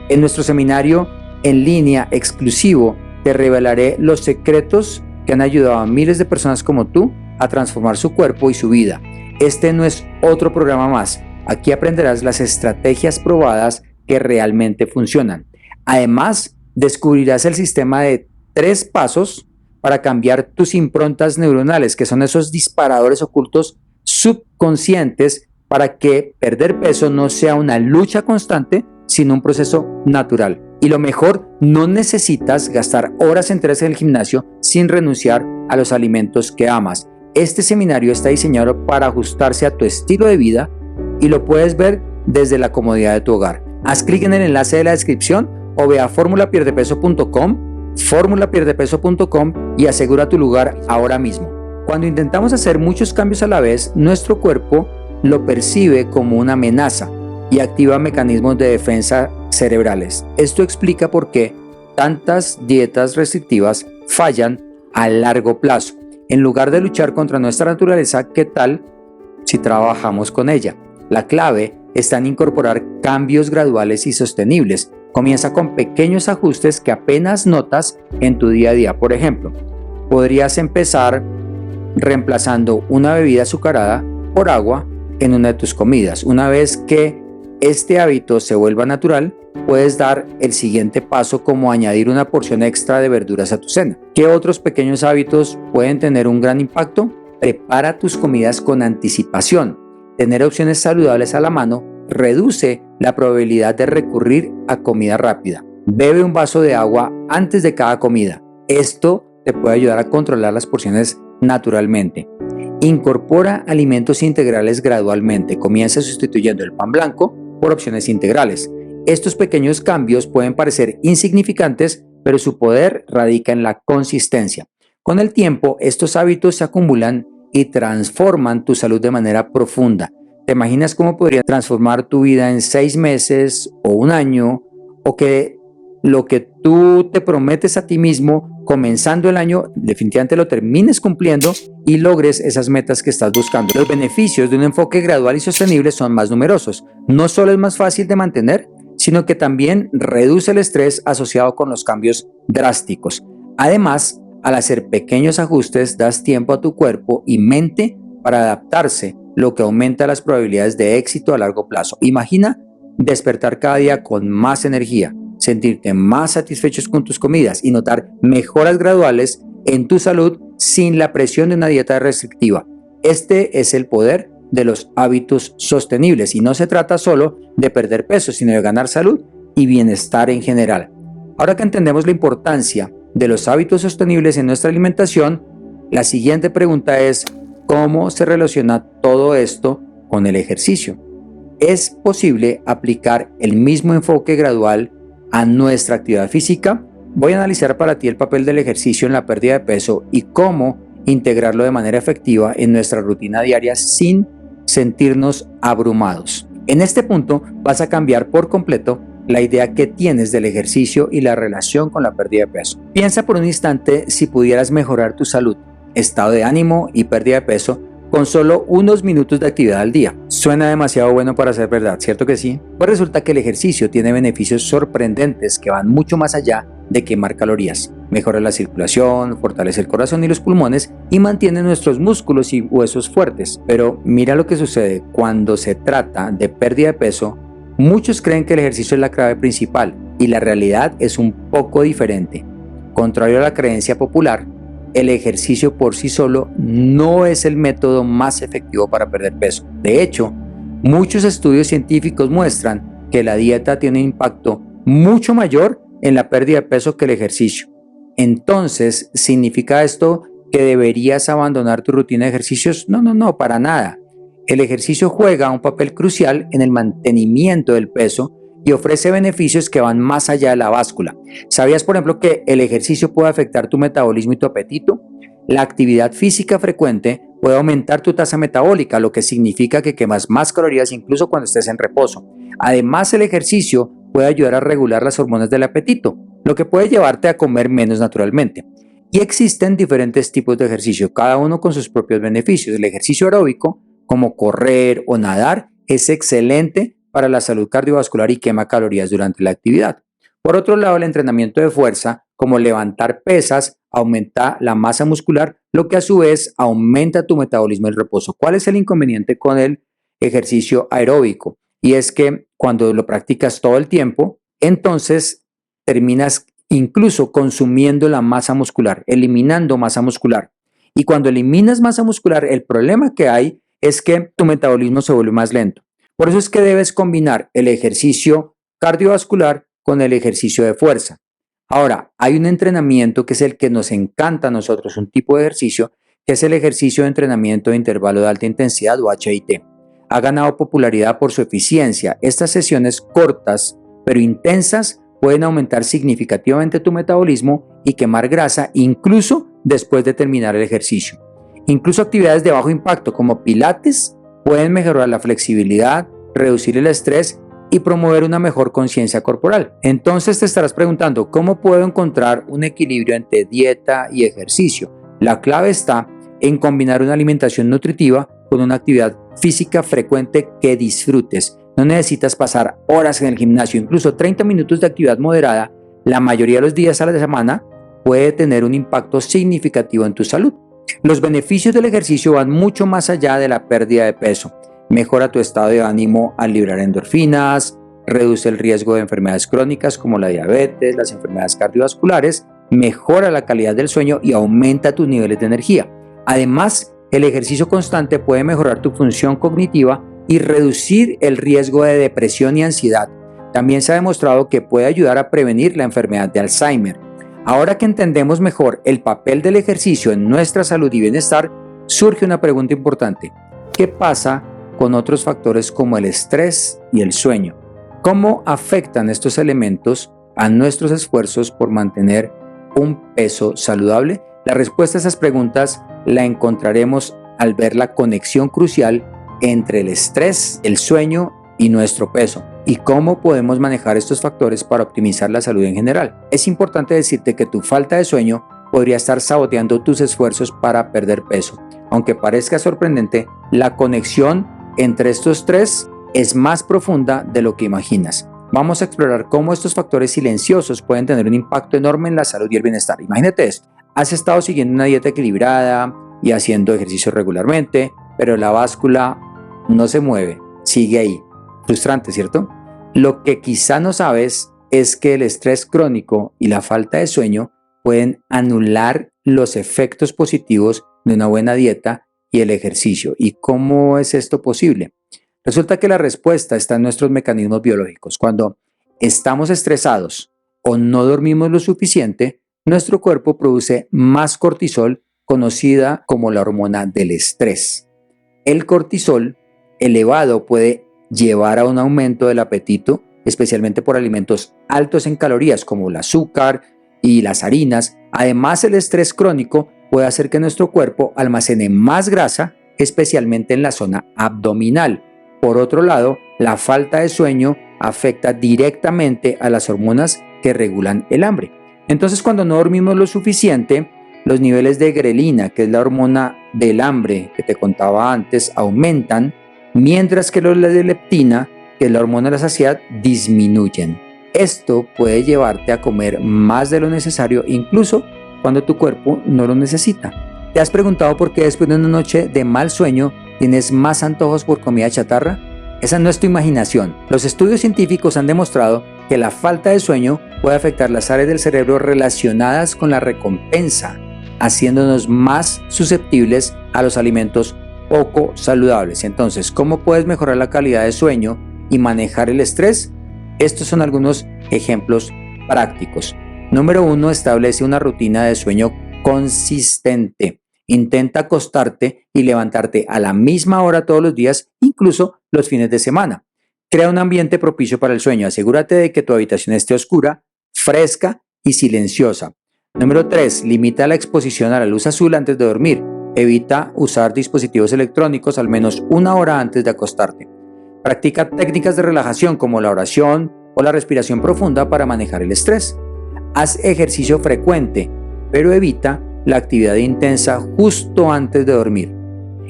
[SPEAKER 1] En nuestro seminario en línea exclusivo, te revelaré los secretos que han ayudado a miles de personas como tú a transformar su cuerpo y su vida. Este no es otro programa más. Aquí aprenderás las estrategias probadas que realmente funcionan. Además, descubrirás el sistema de 3 pasos para cambiar tus improntas neuronales, que son esos disparadores ocultos subconscientes para que perder peso no sea una lucha constante, sino un proceso natural. Y lo mejor, no necesitas gastar horas enteras en el gimnasio sin renunciar a los alimentos que amas. Este seminario está diseñado para ajustarse a tu estilo de vida y lo puedes ver desde la comodidad de tu hogar. Haz clic en el enlace de la descripción o ve a formulapierdepeso.com y asegura tu lugar ahora mismo. Cuando intentamos hacer muchos cambios a la vez, nuestro cuerpo lo percibe como una amenaza y activa mecanismos de defensa cerebrales. Esto explica por qué tantas dietas restrictivas fallan a largo plazo. En lugar de luchar contra nuestra naturaleza, ¿qué tal si trabajamos con ella? La clave está en incorporar cambios graduales y sostenibles. Comienza con pequeños ajustes que apenas notas en tu día a día. Por ejemplo, podrías empezar reemplazando una bebida azucarada por agua en una de tus comidas. Una vez que este hábito se vuelva natural, puedes dar el siguiente paso, como añadir una porción extra de verduras a tu cena. ¿Qué otros pequeños hábitos pueden tener un gran impacto? Prepara tus comidas con anticipación. Tener opciones saludables a la mano reduce la probabilidad de recurrir a comida rápida. Bebe un vaso de agua antes de cada comida. Esto te puede ayudar a controlar las porciones naturalmente. Incorpora alimentos integrales gradualmente. Comienza sustituyendo el pan blanco por opciones integrales. Estos pequeños cambios pueden parecer insignificantes, pero su poder radica en la consistencia. Con el tiempo, estos hábitos se acumulan y transforman tu salud de manera profunda. ¿Te imaginas cómo podría transformar tu vida en 6 meses o un año? O que lo que tú te prometes a ti mismo comenzando el año, definitivamente lo termines cumpliendo y logres esas metas que estás buscando. Los beneficios de un enfoque gradual y sostenible son más numerosos. No solo es más fácil de mantener, sino que también reduce el estrés asociado con los cambios drásticos. Además, al hacer pequeños ajustes, das tiempo a tu cuerpo y mente para adaptarse, lo que aumenta las probabilidades de éxito a largo plazo. Imagina despertar cada día con más energía, sentirte más satisfechos con tus comidas y notar mejoras graduales en tu salud sin la presión de una dieta restrictiva. Este es el poder de los hábitos sostenibles y no se trata solo de perder peso, sino de ganar salud y bienestar en general. Ahora que entendemos la importancia de los hábitos sostenibles en nuestra alimentación, la siguiente pregunta es: ¿cómo se relaciona todo esto con el ejercicio? ¿Es posible aplicar el mismo enfoque gradual a nuestra actividad física? Voy a analizar para ti el papel del ejercicio en la pérdida de peso y cómo integrarlo de manera efectiva en nuestra rutina diaria sin sentirnos abrumados. En este punto vas a cambiar por completo la idea que tienes del ejercicio y la relación con la pérdida de peso. Piensa por un instante si pudieras mejorar tu salud, estado de ánimo y pérdida de peso con solo unos minutos de actividad al día. Suena demasiado bueno para ser verdad, ¿cierto que sí? Pues resulta que el ejercicio tiene beneficios sorprendentes que van mucho más allá de quemar calorías. Mejora la circulación, fortalece el corazón y los pulmones y mantiene nuestros músculos y huesos fuertes. Pero mira lo que sucede cuando se trata de pérdida de peso. Muchos creen que el ejercicio es la clave principal y la realidad es un poco diferente. Contrario a la creencia popular, el ejercicio por sí solo no es el método más efectivo para perder peso. De hecho, muchos estudios científicos muestran que la dieta tiene un impacto mucho mayor en la pérdida de peso que el ejercicio. Entonces, ¿significa esto que deberías abandonar tu rutina de ejercicios? No, para nada. El ejercicio juega un papel crucial en el mantenimiento del peso y ofrece beneficios que van más allá de la báscula. ¿Sabías, por ejemplo, que el ejercicio puede afectar tu metabolismo y tu apetito? La actividad física frecuente puede aumentar tu tasa metabólica, lo que significa que quemas más calorías incluso cuando estés en reposo. Además, el ejercicio puede ayudar a regular las hormonas del apetito, lo que puede llevarte a comer menos naturalmente. Y existen diferentes tipos de ejercicio, cada uno con sus propios beneficios. El ejercicio aeróbico, como correr o nadar, es excelente para la salud cardiovascular y quema calorías durante la actividad. Por otro lado, el entrenamiento de fuerza, como levantar pesas, aumenta la masa muscular, lo que a su vez aumenta tu metabolismo del reposo. ¿Cuál es el inconveniente con el ejercicio aeróbico? Y es que cuando lo practicas todo el tiempo, entonces terminas incluso consumiendo la masa muscular, eliminando masa muscular. Y cuando eliminas masa muscular, el problema que hay es que tu metabolismo se vuelve más lento. Por eso es que debes combinar el ejercicio cardiovascular con el ejercicio de fuerza. Ahora, hay un entrenamiento que es el que nos encanta a nosotros, un tipo de ejercicio que es el ejercicio de entrenamiento de intervalo de alta intensidad o HIIT. Ha ganado popularidad por su eficiencia. Estas sesiones cortas pero intensas pueden aumentar significativamente tu metabolismo y quemar grasa incluso después de terminar el ejercicio. Incluso actividades de bajo impacto como pilates pueden mejorar la flexibilidad, reducir el estrés y promover una mejor conciencia corporal. Entonces te estarás preguntando, ¿cómo puedo encontrar un equilibrio entre dieta y ejercicio? La clave está en combinar una alimentación nutritiva con una actividad física frecuente que disfrutes. No necesitas pasar horas en el gimnasio, incluso 30 minutos de actividad moderada, la mayoría de los días a la semana, puede tener un impacto significativo en tu salud. Los beneficios del ejercicio van mucho más allá de la pérdida de peso. Mejora tu estado de ánimo al liberar endorfinas, reduce el riesgo de enfermedades crónicas como la diabetes, las enfermedades cardiovasculares, mejora la calidad del sueño y aumenta tus niveles de energía. Además, el ejercicio constante puede mejorar tu función cognitiva y reducir el riesgo de depresión y ansiedad. También se ha demostrado que puede ayudar a prevenir la enfermedad de Alzheimer. Ahora que entendemos mejor el papel del ejercicio en nuestra salud y bienestar, surge una pregunta importante. ¿Qué pasa con otros factores como el estrés y el sueño? ¿Cómo afectan estos elementos a nuestros esfuerzos por mantener un peso saludable? La respuesta a esas preguntas la encontraremos al ver la conexión crucial entre el estrés, el sueño y nuestro peso, y cómo podemos manejar estos factores para optimizar la salud en general. Es importante decirte que tu falta de sueño podría estar saboteando tus esfuerzos para perder peso. Aunque parezca sorprendente, la conexión entre estos tres es más profunda de lo que imaginas. Vamos a explorar cómo estos factores silenciosos pueden tener un impacto enorme en la salud y el bienestar. Imagínate esto: has estado siguiendo una dieta equilibrada y haciendo ejercicio regularmente, pero la báscula no se mueve, sigue ahí. Frustrante, ¿cierto? Lo que quizá no sabes es que el estrés crónico y la falta de sueño pueden anular los efectos positivos de una buena dieta y el ejercicio. ¿Y cómo es esto posible? Resulta que la respuesta está en nuestros mecanismos biológicos. Cuando estamos estresados o no dormimos lo suficiente, nuestro cuerpo produce más cortisol, conocida como la hormona del estrés. El cortisol elevado puede llevar a un aumento del apetito, especialmente por alimentos altos en calorías como el azúcar y las harinas. Además, el estrés crónico puede hacer que nuestro cuerpo almacene más grasa, especialmente en la zona abdominal. Por otro lado, la falta de sueño afecta directamente a las hormonas que regulan el hambre. Entonces, cuando no dormimos lo suficiente, los niveles de grelina, que es la hormona del hambre que te contaba antes, aumentan, mientras que los de leptina, que es la hormona de la saciedad, disminuyen. Esto puede llevarte a comer más de lo necesario, incluso cuando tu cuerpo no lo necesita. ¿Te has preguntado por qué después de una noche de mal sueño tienes más antojos por comida chatarra? Esa no es tu imaginación. Los estudios científicos han demostrado que la falta de sueño puede afectar las áreas del cerebro relacionadas con la recompensa, haciéndonos más susceptibles a los alimentos poco saludables. Entonces, ¿cómo puedes mejorar la calidad de sueño y manejar el estrés? Estos son algunos ejemplos prácticos. Número 1, establece una rutina de sueño consistente. Intenta acostarte y levantarte a la misma hora todos los días, incluso los fines de semana. Crea un ambiente propicio para el sueño. Asegúrate de que tu habitación esté oscura, fresca y silenciosa. Número 3, limita la exposición a la luz azul antes de dormir. Evita usar dispositivos electrónicos al menos una hora antes de acostarte. Practica técnicas de relajación como la oración o la respiración profunda para manejar el estrés. Haz ejercicio frecuente, pero evita la actividad intensa justo antes de dormir.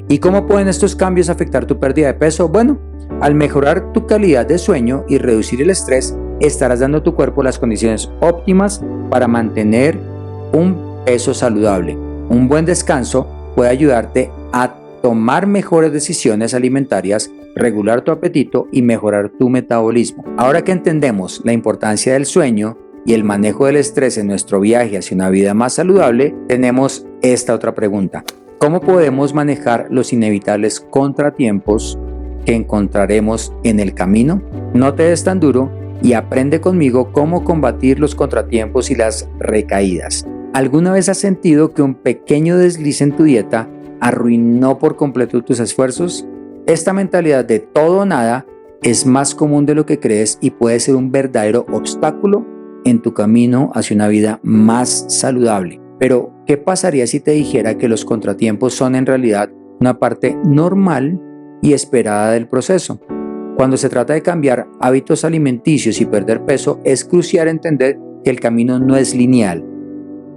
[SPEAKER 1] ¿Y cómo pueden estos cambios afectar tu pérdida de peso? Bueno, al mejorar tu calidad de sueño y reducir el estrés, estarás dando a tu cuerpo las condiciones óptimas para mantener un peso saludable. Un buen descanso puede ayudarte a tomar mejores decisiones alimentarias, regular tu apetito y mejorar tu metabolismo. Ahora que entendemos la importancia del sueño y el manejo del estrés en nuestro viaje hacia una vida más saludable, tenemos esta otra pregunta. ¿Cómo podemos manejar los inevitables contratiempos que encontraremos en el camino? No te des tan duro y aprende conmigo cómo combatir los contratiempos y las recaídas. ¿Alguna vez has sentido que un pequeño desliz en tu dieta arruinó por completo tus esfuerzos? Esta mentalidad de todo o nada es más común de lo que crees y puede ser un verdadero obstáculo en tu camino hacia una vida más saludable. Pero, ¿qué pasaría si te dijera que los contratiempos son en realidad una parte normal y esperada del proceso? Cuando se trata de cambiar hábitos alimenticios y perder peso, es crucial entender que el camino no es lineal.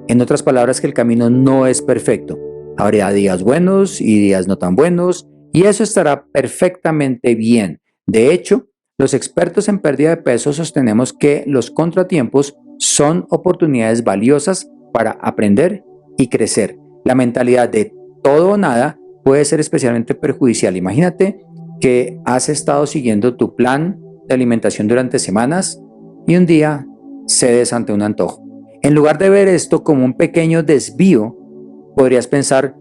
[SPEAKER 1] En otras palabras, que el camino no es perfecto. Habrá días buenos y días no tan buenos, y eso estará perfectamente bien. De hecho, los expertos en pérdida de peso sostenemos que los contratiempos son oportunidades valiosas para aprender y crecer. La mentalidad de todo o nada puede ser especialmente perjudicial. Imagínate que has estado siguiendo tu plan de alimentación durante semanas y un día cedes ante un antojo. En lugar de ver esto como un pequeño desvío, podrías pensar,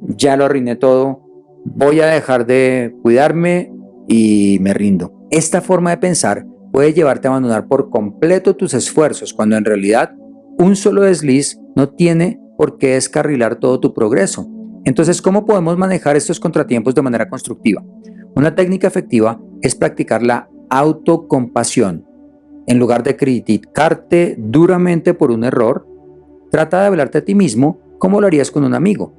[SPEAKER 1] ya lo arruiné todo, voy a dejar de cuidarme y me rindo. Esta forma de pensar puede llevarte a abandonar por completo tus esfuerzos, cuando en realidad un solo desliz no tiene por qué descarrilar todo tu progreso. Entonces, ¿cómo podemos manejar estos contratiempos de manera constructiva? Una técnica efectiva es practicar la autocompasión. En lugar de criticarte duramente por un error, trata de hablarte a ti mismo como lo harías con un amigo.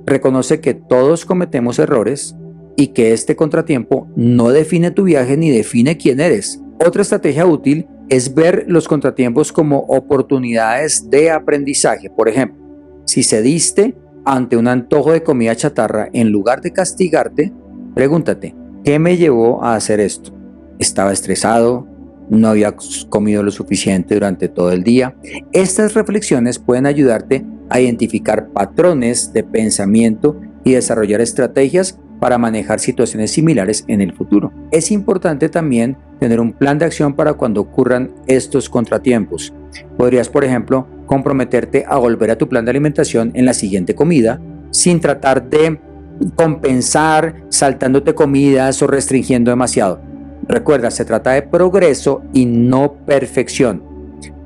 [SPEAKER 1] Reconoce que todos cometemos errores y que este contratiempo no define tu viaje ni define quién eres. Otra estrategia útil es ver los contratiempos como oportunidades de aprendizaje. Por ejemplo, si cediste ante un antojo de comida chatarra, en lugar de castigarte, pregúntate, ¿qué me llevó a hacer esto? ¿Estaba estresado? ¿No había comido lo suficiente durante todo el día? Estas reflexiones pueden ayudarte a identificar patrones de pensamiento y desarrollar estrategias para manejar situaciones similares en el futuro. Es importante también tener un plan de acción para cuando ocurran estos contratiempos. Podrías, por ejemplo, comprometerte a volver a tu plan de alimentación en la siguiente comida, sin tratar de compensar saltándote comidas o restringiendo demasiado. Recuerda, se trata de progreso y no perfección.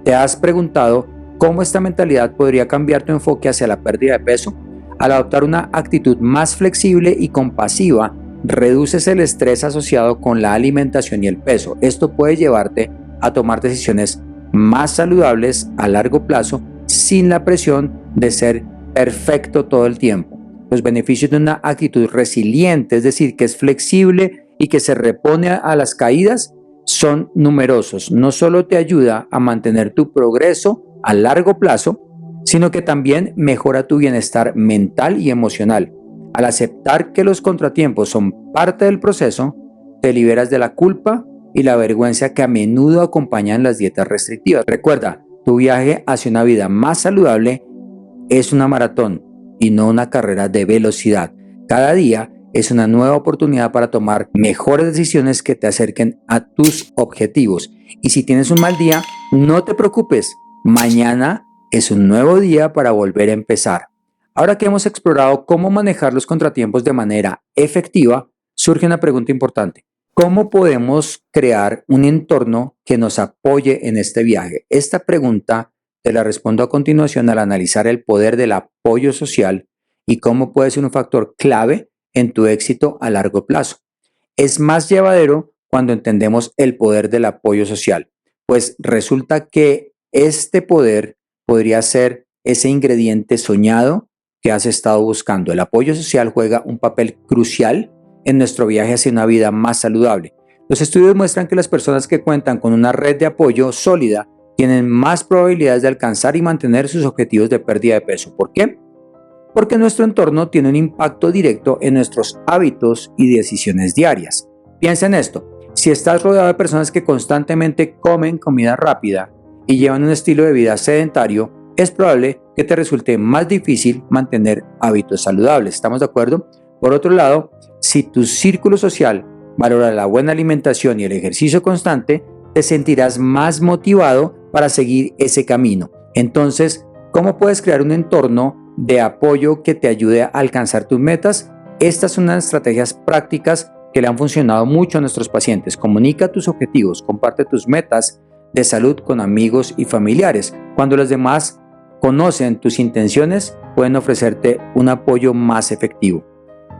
[SPEAKER 1] ¿Te has preguntado cómo esta mentalidad podría cambiar tu enfoque hacia la pérdida de peso? Al adoptar una actitud más flexible y compasiva, reduces el estrés asociado con la alimentación y el peso. Esto puede llevarte a tomar decisiones más saludables a largo plazo sin la presión de ser perfecto todo el tiempo. Los beneficios de una actitud resiliente, es decir, que es flexible y que se repone a las caídas, son numerosos. No solo te ayuda a mantener tu progreso a largo plazo, sino que también mejora tu bienestar mental y emocional. Al aceptar que los contratiempos son parte del proceso, te liberas de la culpa y la vergüenza que a menudo acompañan las dietas restrictivas. Recuerda, tu viaje hacia una vida más saludable es una maratón y no una carrera de velocidad. Cada día es una nueva oportunidad para tomar mejores decisiones que te acerquen a tus objetivos. Y si tienes un mal día, no te preocupes. Mañana es un nuevo día para volver a empezar. Ahora que hemos explorado cómo manejar los contratiempos de manera efectiva, surge una pregunta importante. ¿Cómo podemos crear un entorno que nos apoye en este viaje? Esta pregunta te la respondo a continuación al analizar el poder del apoyo social y cómo puede ser un factor clave en tu éxito a largo plazo. Es más llevadero cuando entendemos el poder del apoyo social, pues resulta que este poder podría ser ese ingrediente soñado que has estado buscando. El apoyo social juega un papel crucial en nuestro viaje hacia una vida más saludable. Los estudios muestran que las personas que cuentan con una red de apoyo sólida tienen más probabilidades de alcanzar y mantener sus objetivos de pérdida de peso. ¿Por qué? Porque nuestro entorno tiene un impacto directo en nuestros hábitos y decisiones diarias. Piensa en esto. Si estás rodeado de personas que constantemente comen comida rápida y llevan un estilo de vida sedentario, es probable que te resulte más difícil mantener hábitos saludables. ¿Estamos de acuerdo? Por otro lado, si tu círculo social valora la buena alimentación y el ejercicio constante, te sentirás más motivado para seguir ese camino. Entonces, ¿cómo puedes crear un entorno de apoyo que te ayude a alcanzar tus metas? Estas son unas estrategias prácticas que le han funcionado mucho a nuestros pacientes. Comunica tus objetivos, comparte tus metas de salud con amigos y familiares. Cuando los demás conocen tus intenciones, pueden ofrecerte un apoyo más efectivo.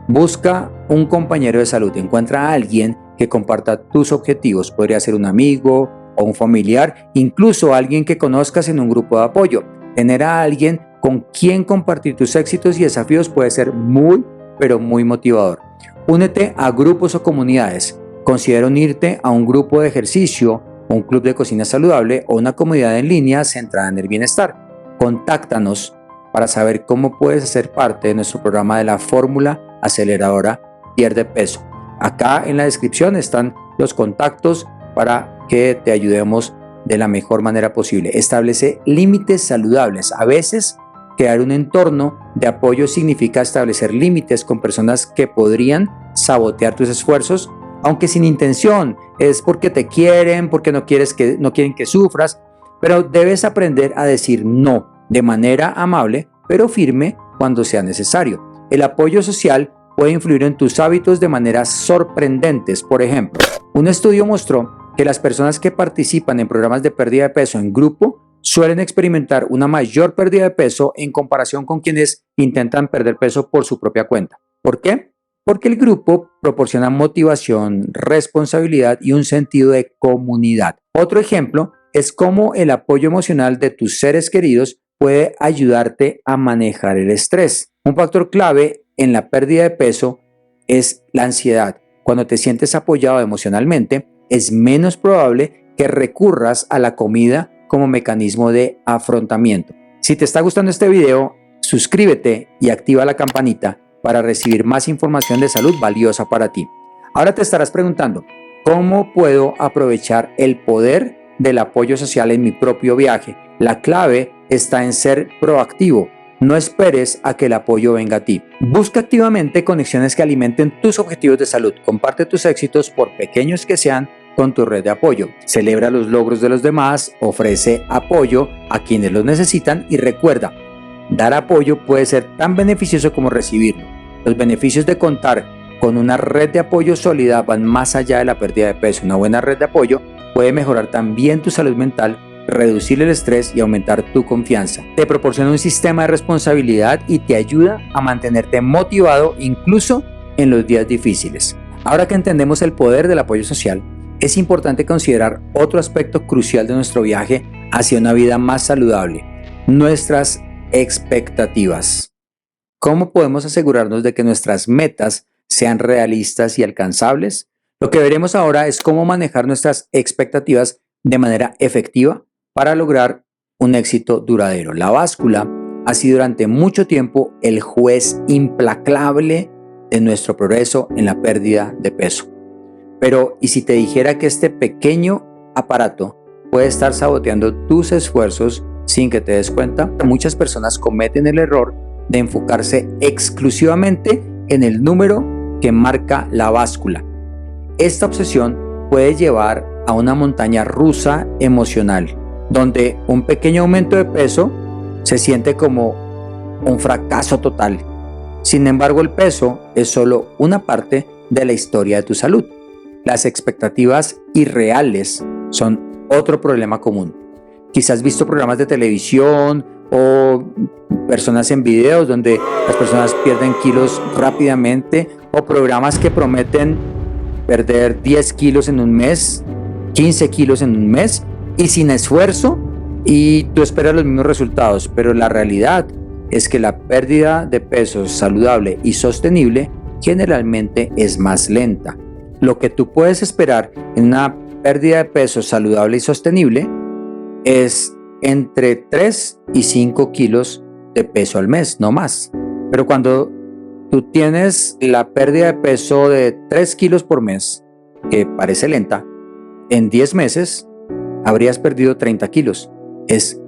[SPEAKER 1] Busca un compañero de salud. Encuentra a alguien que comparta tus objetivos. Podría ser un amigo o un familiar, incluso alguien que conozcas en un grupo de apoyo. Tener a alguien con quien compartir tus éxitos y desafíos puede ser muy, pero muy motivador. Únete a grupos o comunidades. Considera unirte a un grupo de ejercicio, un club de cocina saludable o una comunidad en línea centrada en el bienestar. Contáctanos para saber cómo puedes hacer parte de nuestro programa de la fórmula aceleradora Pierde Peso. Acá en la descripción están los contactos para que te ayudemos de la mejor manera posible. Establece límites saludables. A veces, crear un entorno de apoyo significa establecer límites con personas que podrían sabotear tus esfuerzos, aunque sin intención. Es porque te quieren, porque no quieren que sufras, pero debes aprender a decir no de manera amable, pero firme cuando sea necesario. El apoyo social puede influir en tus hábitos de maneras sorprendentes. Por ejemplo, un estudio mostró que las personas que participan en programas de pérdida de peso en grupo suelen experimentar una mayor pérdida de peso en comparación con quienes intentan perder peso por su propia cuenta. ¿Por qué? Porque el grupo proporciona motivación, responsabilidad y un sentido de comunidad. Otro ejemplo es cómo el apoyo emocional de tus seres queridos puede ayudarte a manejar el estrés. Un factor clave en la pérdida de peso es la ansiedad. Cuando te sientes apoyado emocionalmente, es menos probable que recurras a la comida como mecanismo de afrontamiento. Si te está gustando este video, suscríbete y activa la campanita para recibir más información de salud valiosa para ti. Ahora te estarás preguntando, ¿cómo puedo aprovechar el poder del apoyo social en mi propio viaje? La clave está en ser proactivo. No esperes a que el apoyo venga a ti. Busca activamente conexiones que alimenten tus objetivos de salud. Comparte tus éxitos, por pequeños que sean, con tu red de apoyo. Celebra los logros de los demás, ofrece apoyo a quienes los necesitan y recuerda, dar apoyo puede ser tan beneficioso como recibirlo. Los beneficios de contar con una red de apoyo sólida van más allá de la pérdida de peso. Una buena red de apoyo puede mejorar también tu salud mental, reducir el estrés y aumentar tu confianza. Te proporciona un sistema de responsabilidad y te ayuda a mantenerte motivado incluso en los días difíciles. Ahora que entendemos el poder del apoyo social, es importante considerar otro aspecto crucial de nuestro viaje hacia una vida más saludable: nuestras expectativas. ¿Cómo podemos asegurarnos de que nuestras metas sean realistas y alcanzables? Lo que veremos ahora es cómo manejar nuestras expectativas de manera efectiva para lograr un éxito duradero. La báscula ha sido durante mucho tiempo el juez implacable de nuestro progreso en la pérdida de peso. Pero, ¿y si te dijera que este pequeño aparato puede estar saboteando tus esfuerzos sin que te des cuenta? Muchas personas cometen el error de enfocarse exclusivamente en el número que marca la báscula. Esta obsesión puede llevar a una montaña rusa emocional, donde un pequeño aumento de peso se siente como un fracaso total. Sin embargo, el peso es solo una parte de la historia de tu salud. Las expectativas irreales son otro problema común. Quizás has visto programas de televisión o personas en videos donde las personas pierden kilos rápidamente, o programas que prometen perder 10 kilos en un mes, 15 kilos en un mes y sin esfuerzo, y tú esperas los mismos resultados, pero la realidad es que la pérdida de peso saludable y sostenible generalmente es más lenta. Lo que tú puedes esperar en una pérdida de peso saludable y sostenible es entre 3 y 5 kilos de peso al mes, no más. Pero cuando tú tienes la pérdida de peso de 3 kilos por mes, que parece lenta, en 10 meses habrías perdido 30 kilos. Es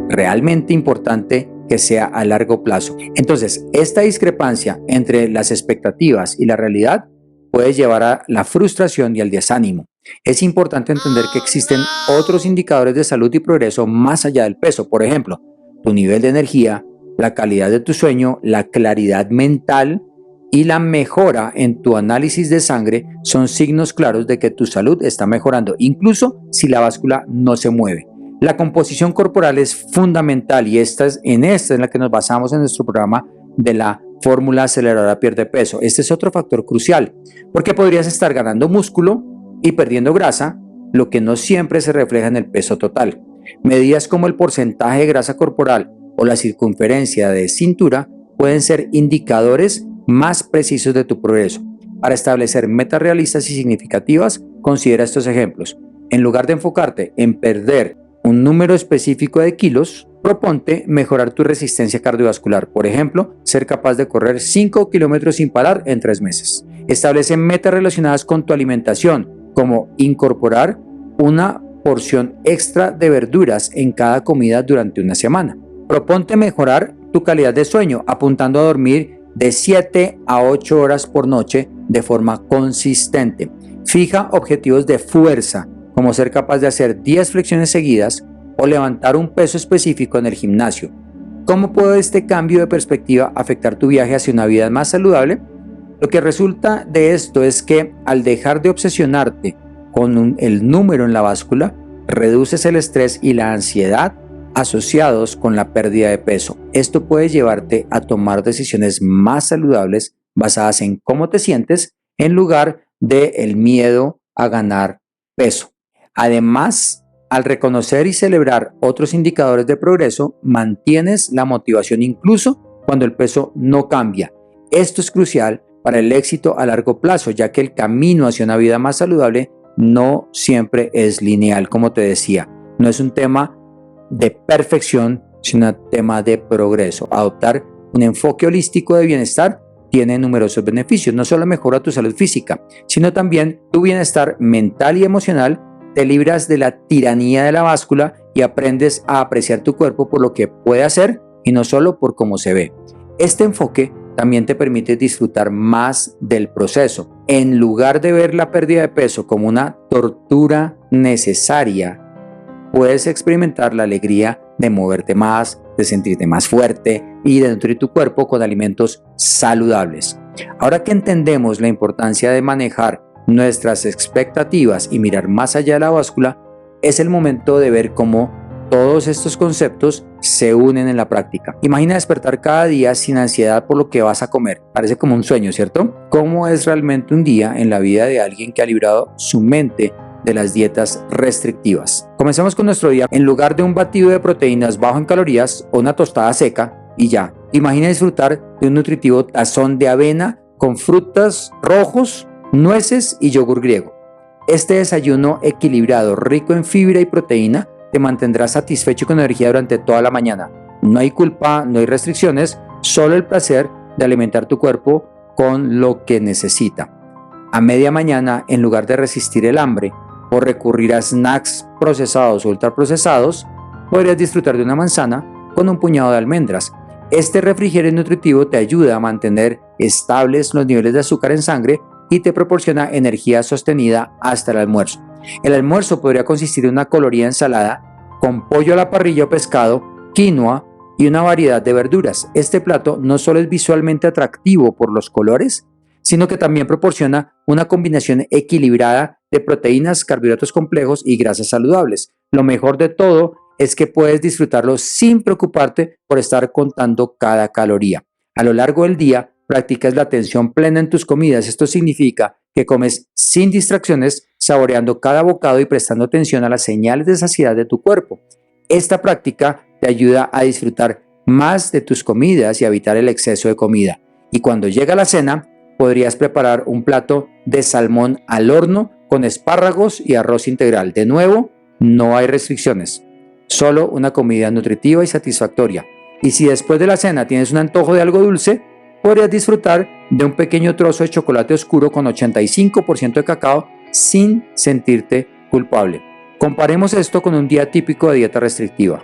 [SPEAKER 1] realmente importante que sea a largo plazo. Entonces, esta discrepancia entre las expectativas y la realidad puede llevar a la frustración y al desánimo. Es importante entender que existen otros indicadores de salud y progreso más allá del peso. Por ejemplo, tu nivel de energía, la calidad de tu sueño, la claridad mental y la mejora en tu análisis de sangre son signos claros de que tu salud está mejorando, incluso si la báscula no se mueve. La composición corporal es fundamental y esta es en la que nos basamos en nuestro programa de la fórmula aceleradora pierde peso. Este es otro factor crucial, porque podrías estar ganando músculo y perdiendo grasa, lo que no siempre se refleja en el peso total. Medidas como el porcentaje de grasa corporal o la circunferencia de cintura pueden ser indicadores más precisos de tu progreso. Para establecer metas realistas y significativas, considera estos ejemplos. En lugar de enfocarte en perder un número específico de kilos, proponte mejorar tu resistencia cardiovascular. Por ejemplo, ser capaz de correr 5 kilómetros sin parar en 3 meses. Establece metas relacionadas con tu alimentación, como incorporar una porción extra de verduras en cada comida durante una semana. Proponte mejorar tu calidad de sueño, apuntando a dormir de 7 a 8 horas por noche de forma consistente. Fija objetivos de fuerza, como ser capaz de hacer 10 flexiones seguidas o levantar un peso específico en el gimnasio. ¿Cómo puede este cambio de perspectiva afectar tu viaje hacia una vida más saludable? Lo que resulta de esto es que al dejar de obsesionarte con el número en la báscula, reduces el estrés y la ansiedad asociados con la pérdida de peso. Esto puede llevarte a tomar decisiones más saludables basadas en cómo te sientes en lugar del miedo a ganar peso. Además, al reconocer y celebrar otros indicadores de progreso, mantienes la motivación incluso cuando el peso no cambia. Esto es crucial para el éxito a largo plazo, ya que el camino hacia una vida más saludable no siempre es lineal, como te decía. No es un tema de perfección, sino un tema de progreso. Adoptar un enfoque holístico de bienestar tiene numerosos beneficios. No solo mejora tu salud física, sino también tu bienestar mental y emocional. Te libras de la tiranía de la báscula y aprendes a apreciar tu cuerpo por lo que puede hacer y no solo por cómo se ve. Este enfoque también te permite disfrutar más del proceso. En lugar de ver la pérdida de peso como una tortura necesaria, puedes experimentar la alegría de moverte más, de sentirte más fuerte y de nutrir tu cuerpo con alimentos saludables. Ahora que entendemos la importancia de manejar nuestras expectativas y mirar más allá de la báscula, es el momento de ver cómo todos estos conceptos se unen en la práctica. Imagina despertar cada día sin ansiedad por lo que vas a comer. Parece como un sueño, ¿cierto? ¿Cómo es realmente un día en la vida de alguien que ha librado su mente de las dietas restrictivas? Comencemos con nuestro día. En lugar de un batido de proteínas bajo en calorías o una tostada seca y ya, imagina disfrutar de un nutritivo tazón de avena con frutas rojos, nueces y yogur griego. Este desayuno equilibrado, rico en fibra y proteína, te mantendrá satisfecho y con energía durante toda la mañana. No hay culpa, no hay restricciones, solo el placer de alimentar tu cuerpo con lo que necesita. A media mañana, en lugar de resistir el hambre o recurrir a snacks procesados o ultraprocesados, podrías disfrutar de una manzana con un puñado de almendras. Este refrigerio nutritivo te ayuda a mantener estables los niveles de azúcar en sangre y te proporciona energía sostenida hasta el almuerzo. El almuerzo podría consistir en una colorida ensalada con pollo a la parrilla o pescado, quinoa y una variedad de verduras. Este plato no solo es visualmente atractivo por los colores, sino que también proporciona una combinación equilibrada de proteínas, carbohidratos complejos y grasas saludables. Lo mejor de todo es que puedes disfrutarlo sin preocuparte por estar contando cada caloría. A lo largo del día, practicas la atención plena en tus comidas. Esto significa que comes sin distracciones, saboreando cada bocado y prestando atención a las señales de saciedad de tu cuerpo. Esta práctica te ayuda a disfrutar más de tus comidas y a evitar el exceso de comida. Y cuando llega la cena, podrías preparar un plato de salmón al horno con espárragos y arroz integral. De nuevo, no hay restricciones, solo una comida nutritiva y satisfactoria. Y si después de la cena tienes un antojo de algo dulce, podrías disfrutar de un pequeño trozo de chocolate oscuro con 85% de cacao sin sentirte culpable. Comparemos esto con un día típico de dieta restrictiva.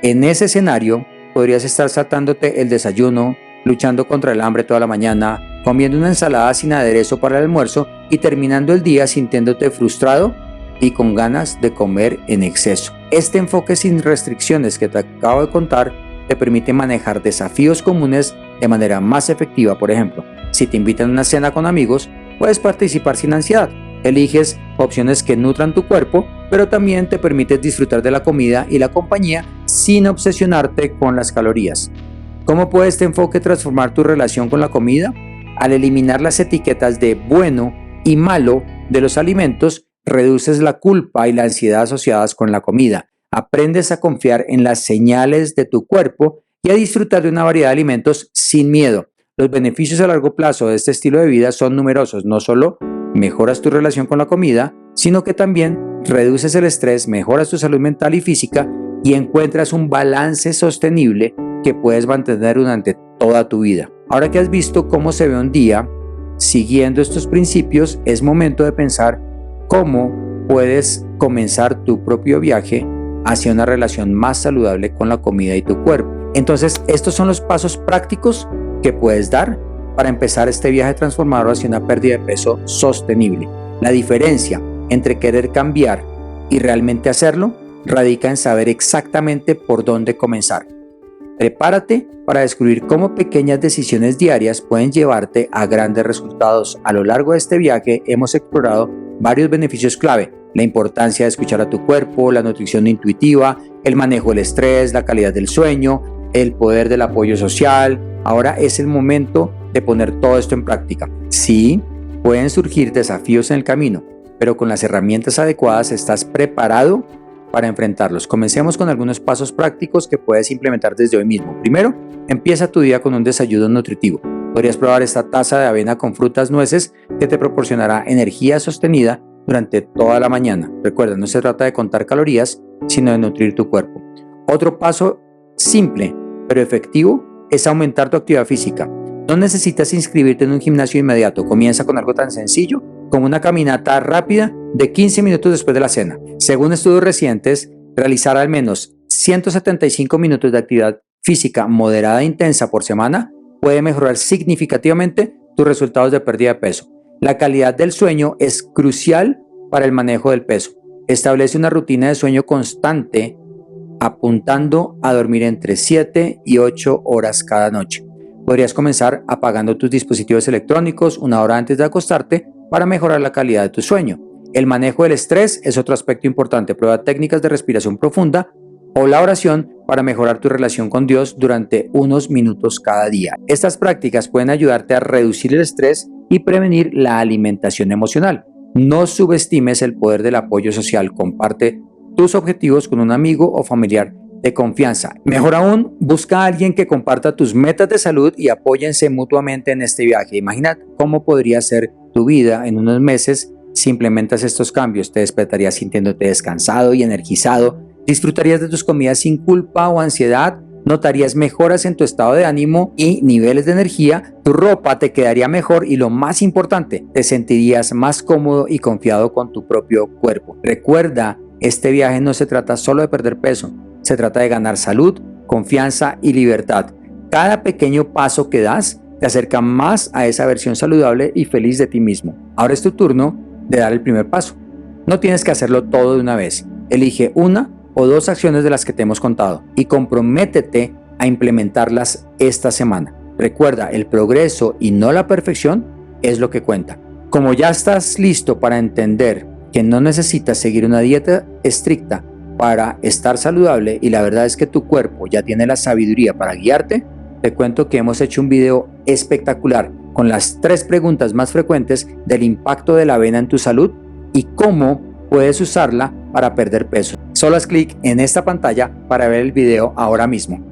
[SPEAKER 1] En ese escenario, podrías estar saltándote el desayuno, luchando contra el hambre toda la mañana, comiendo una ensalada sin aderezo para el almuerzo y terminando el día sintiéndote frustrado y con ganas de comer en exceso. Este enfoque sin restricciones que te acabo de contar te permite manejar desafíos comunes de manera más efectiva. Por ejemplo, si te invitan a una cena con amigos, puedes participar sin ansiedad. Eliges opciones que nutran tu cuerpo, pero también te permites disfrutar de la comida y la compañía sin obsesionarte con las calorías. ¿Cómo puede este enfoque transformar tu relación con la comida? Al eliminar las etiquetas de bueno y malo de los alimentos, reduces la culpa y la ansiedad asociadas con la comida. Aprendes a confiar en las señales de tu cuerpo y a disfrutar de una variedad de alimentos sin miedo. Los beneficios a largo plazo de este estilo de vida son numerosos. No solo mejoras tu relación con la comida, sino que también reduces el estrés, mejoras tu salud mental y física y encuentras un balance sostenible que puedes mantener durante toda tu vida. Ahora que has visto cómo se ve un día siguiendo estos principios, es momento de pensar cómo puedes comenzar tu propio viaje hacia una relación más saludable con la comida y tu cuerpo. Entonces, estos son los pasos prácticos que puedes dar para empezar este viaje transformador hacia una pérdida de peso sostenible. La diferencia entre querer cambiar y realmente hacerlo radica en saber exactamente por dónde comenzar. Prepárate para descubrir cómo pequeñas decisiones diarias pueden llevarte a grandes resultados. A lo largo de este viaje hemos explorado varios beneficios clave: la importancia de escuchar a tu cuerpo, la nutrición intuitiva, el manejo del estrés, la calidad del sueño, el poder del apoyo social. Ahora es el momento de poner todo esto en práctica. Sí, pueden surgir desafíos en el camino, pero con las herramientas adecuadas estás preparado para enfrentarlos. Comencemos con algunos pasos prácticos que puedes implementar desde hoy mismo. Primero, empieza tu día con un desayuno nutritivo. Podrías probar esta taza de avena con frutas, nueces, que te proporcionará energía sostenida durante toda la mañana. Recuerda, no se trata de contar calorías, sino de nutrir tu cuerpo. Otro paso simple, pero efectivo, es aumentar tu actividad física. No necesitas inscribirte en un gimnasio inmediato. Comienza con algo tan sencillo como una caminata rápida de 15 minutos después de la cena. Según estudios recientes, realizar al menos 175 minutos de actividad física moderada e intensa por semana puede mejorar significativamente tus resultados de pérdida de peso. La calidad del sueño es crucial para el manejo del peso. Establece una rutina de sueño constante, apuntando a dormir entre 7 y 8 horas cada noche. Podrías comenzar apagando tus dispositivos electrónicos una hora antes de acostarte para mejorar la calidad de tu sueño. El manejo del estrés es otro aspecto importante. Prueba técnicas de respiración profunda o la oración para mejorar tu relación con Dios durante unos minutos cada día. Estas prácticas pueden ayudarte a reducir el estrés y prevenir la alimentación emocional. No subestimes el poder del apoyo social. Comparte tus objetivos con un amigo o familiar de confianza. Mejor aún, busca a alguien que comparta tus metas de salud y apóyense mutuamente en este viaje. Imagina cómo podría ser tu vida en unos meses si implementas estos cambios. Te despertarías sintiéndote descansado y energizado, disfrutarías de tus comidas sin culpa o ansiedad, notarías mejoras en tu estado de ánimo y niveles de energía, tu ropa te quedaría mejor y lo más importante, te sentirías más cómodo y confiado con tu propio cuerpo. Recuerda, este viaje no se trata solo de perder peso, se trata de ganar salud, confianza y libertad. Cada pequeño paso que das te acerca más a esa versión saludable y feliz de ti mismo. Ahora es tu turno de dar el primer paso. No tienes que hacerlo todo de una vez. Elige una o dos acciones de las que te hemos contado y comprométete a implementarlas esta semana. Recuerda, el progreso y no la perfección es lo que cuenta. Como ya estás listo para entender que no necesitas seguir una dieta estricta para estar saludable y la verdad es que tu cuerpo ya tiene la sabiduría para guiarte, te cuento que hemos hecho un video espectacular con las 3 preguntas más frecuentes del impacto de la avena en tu salud y cómo puedes usarla para perder peso. Solo haz clic en esta pantalla para ver el video ahora mismo.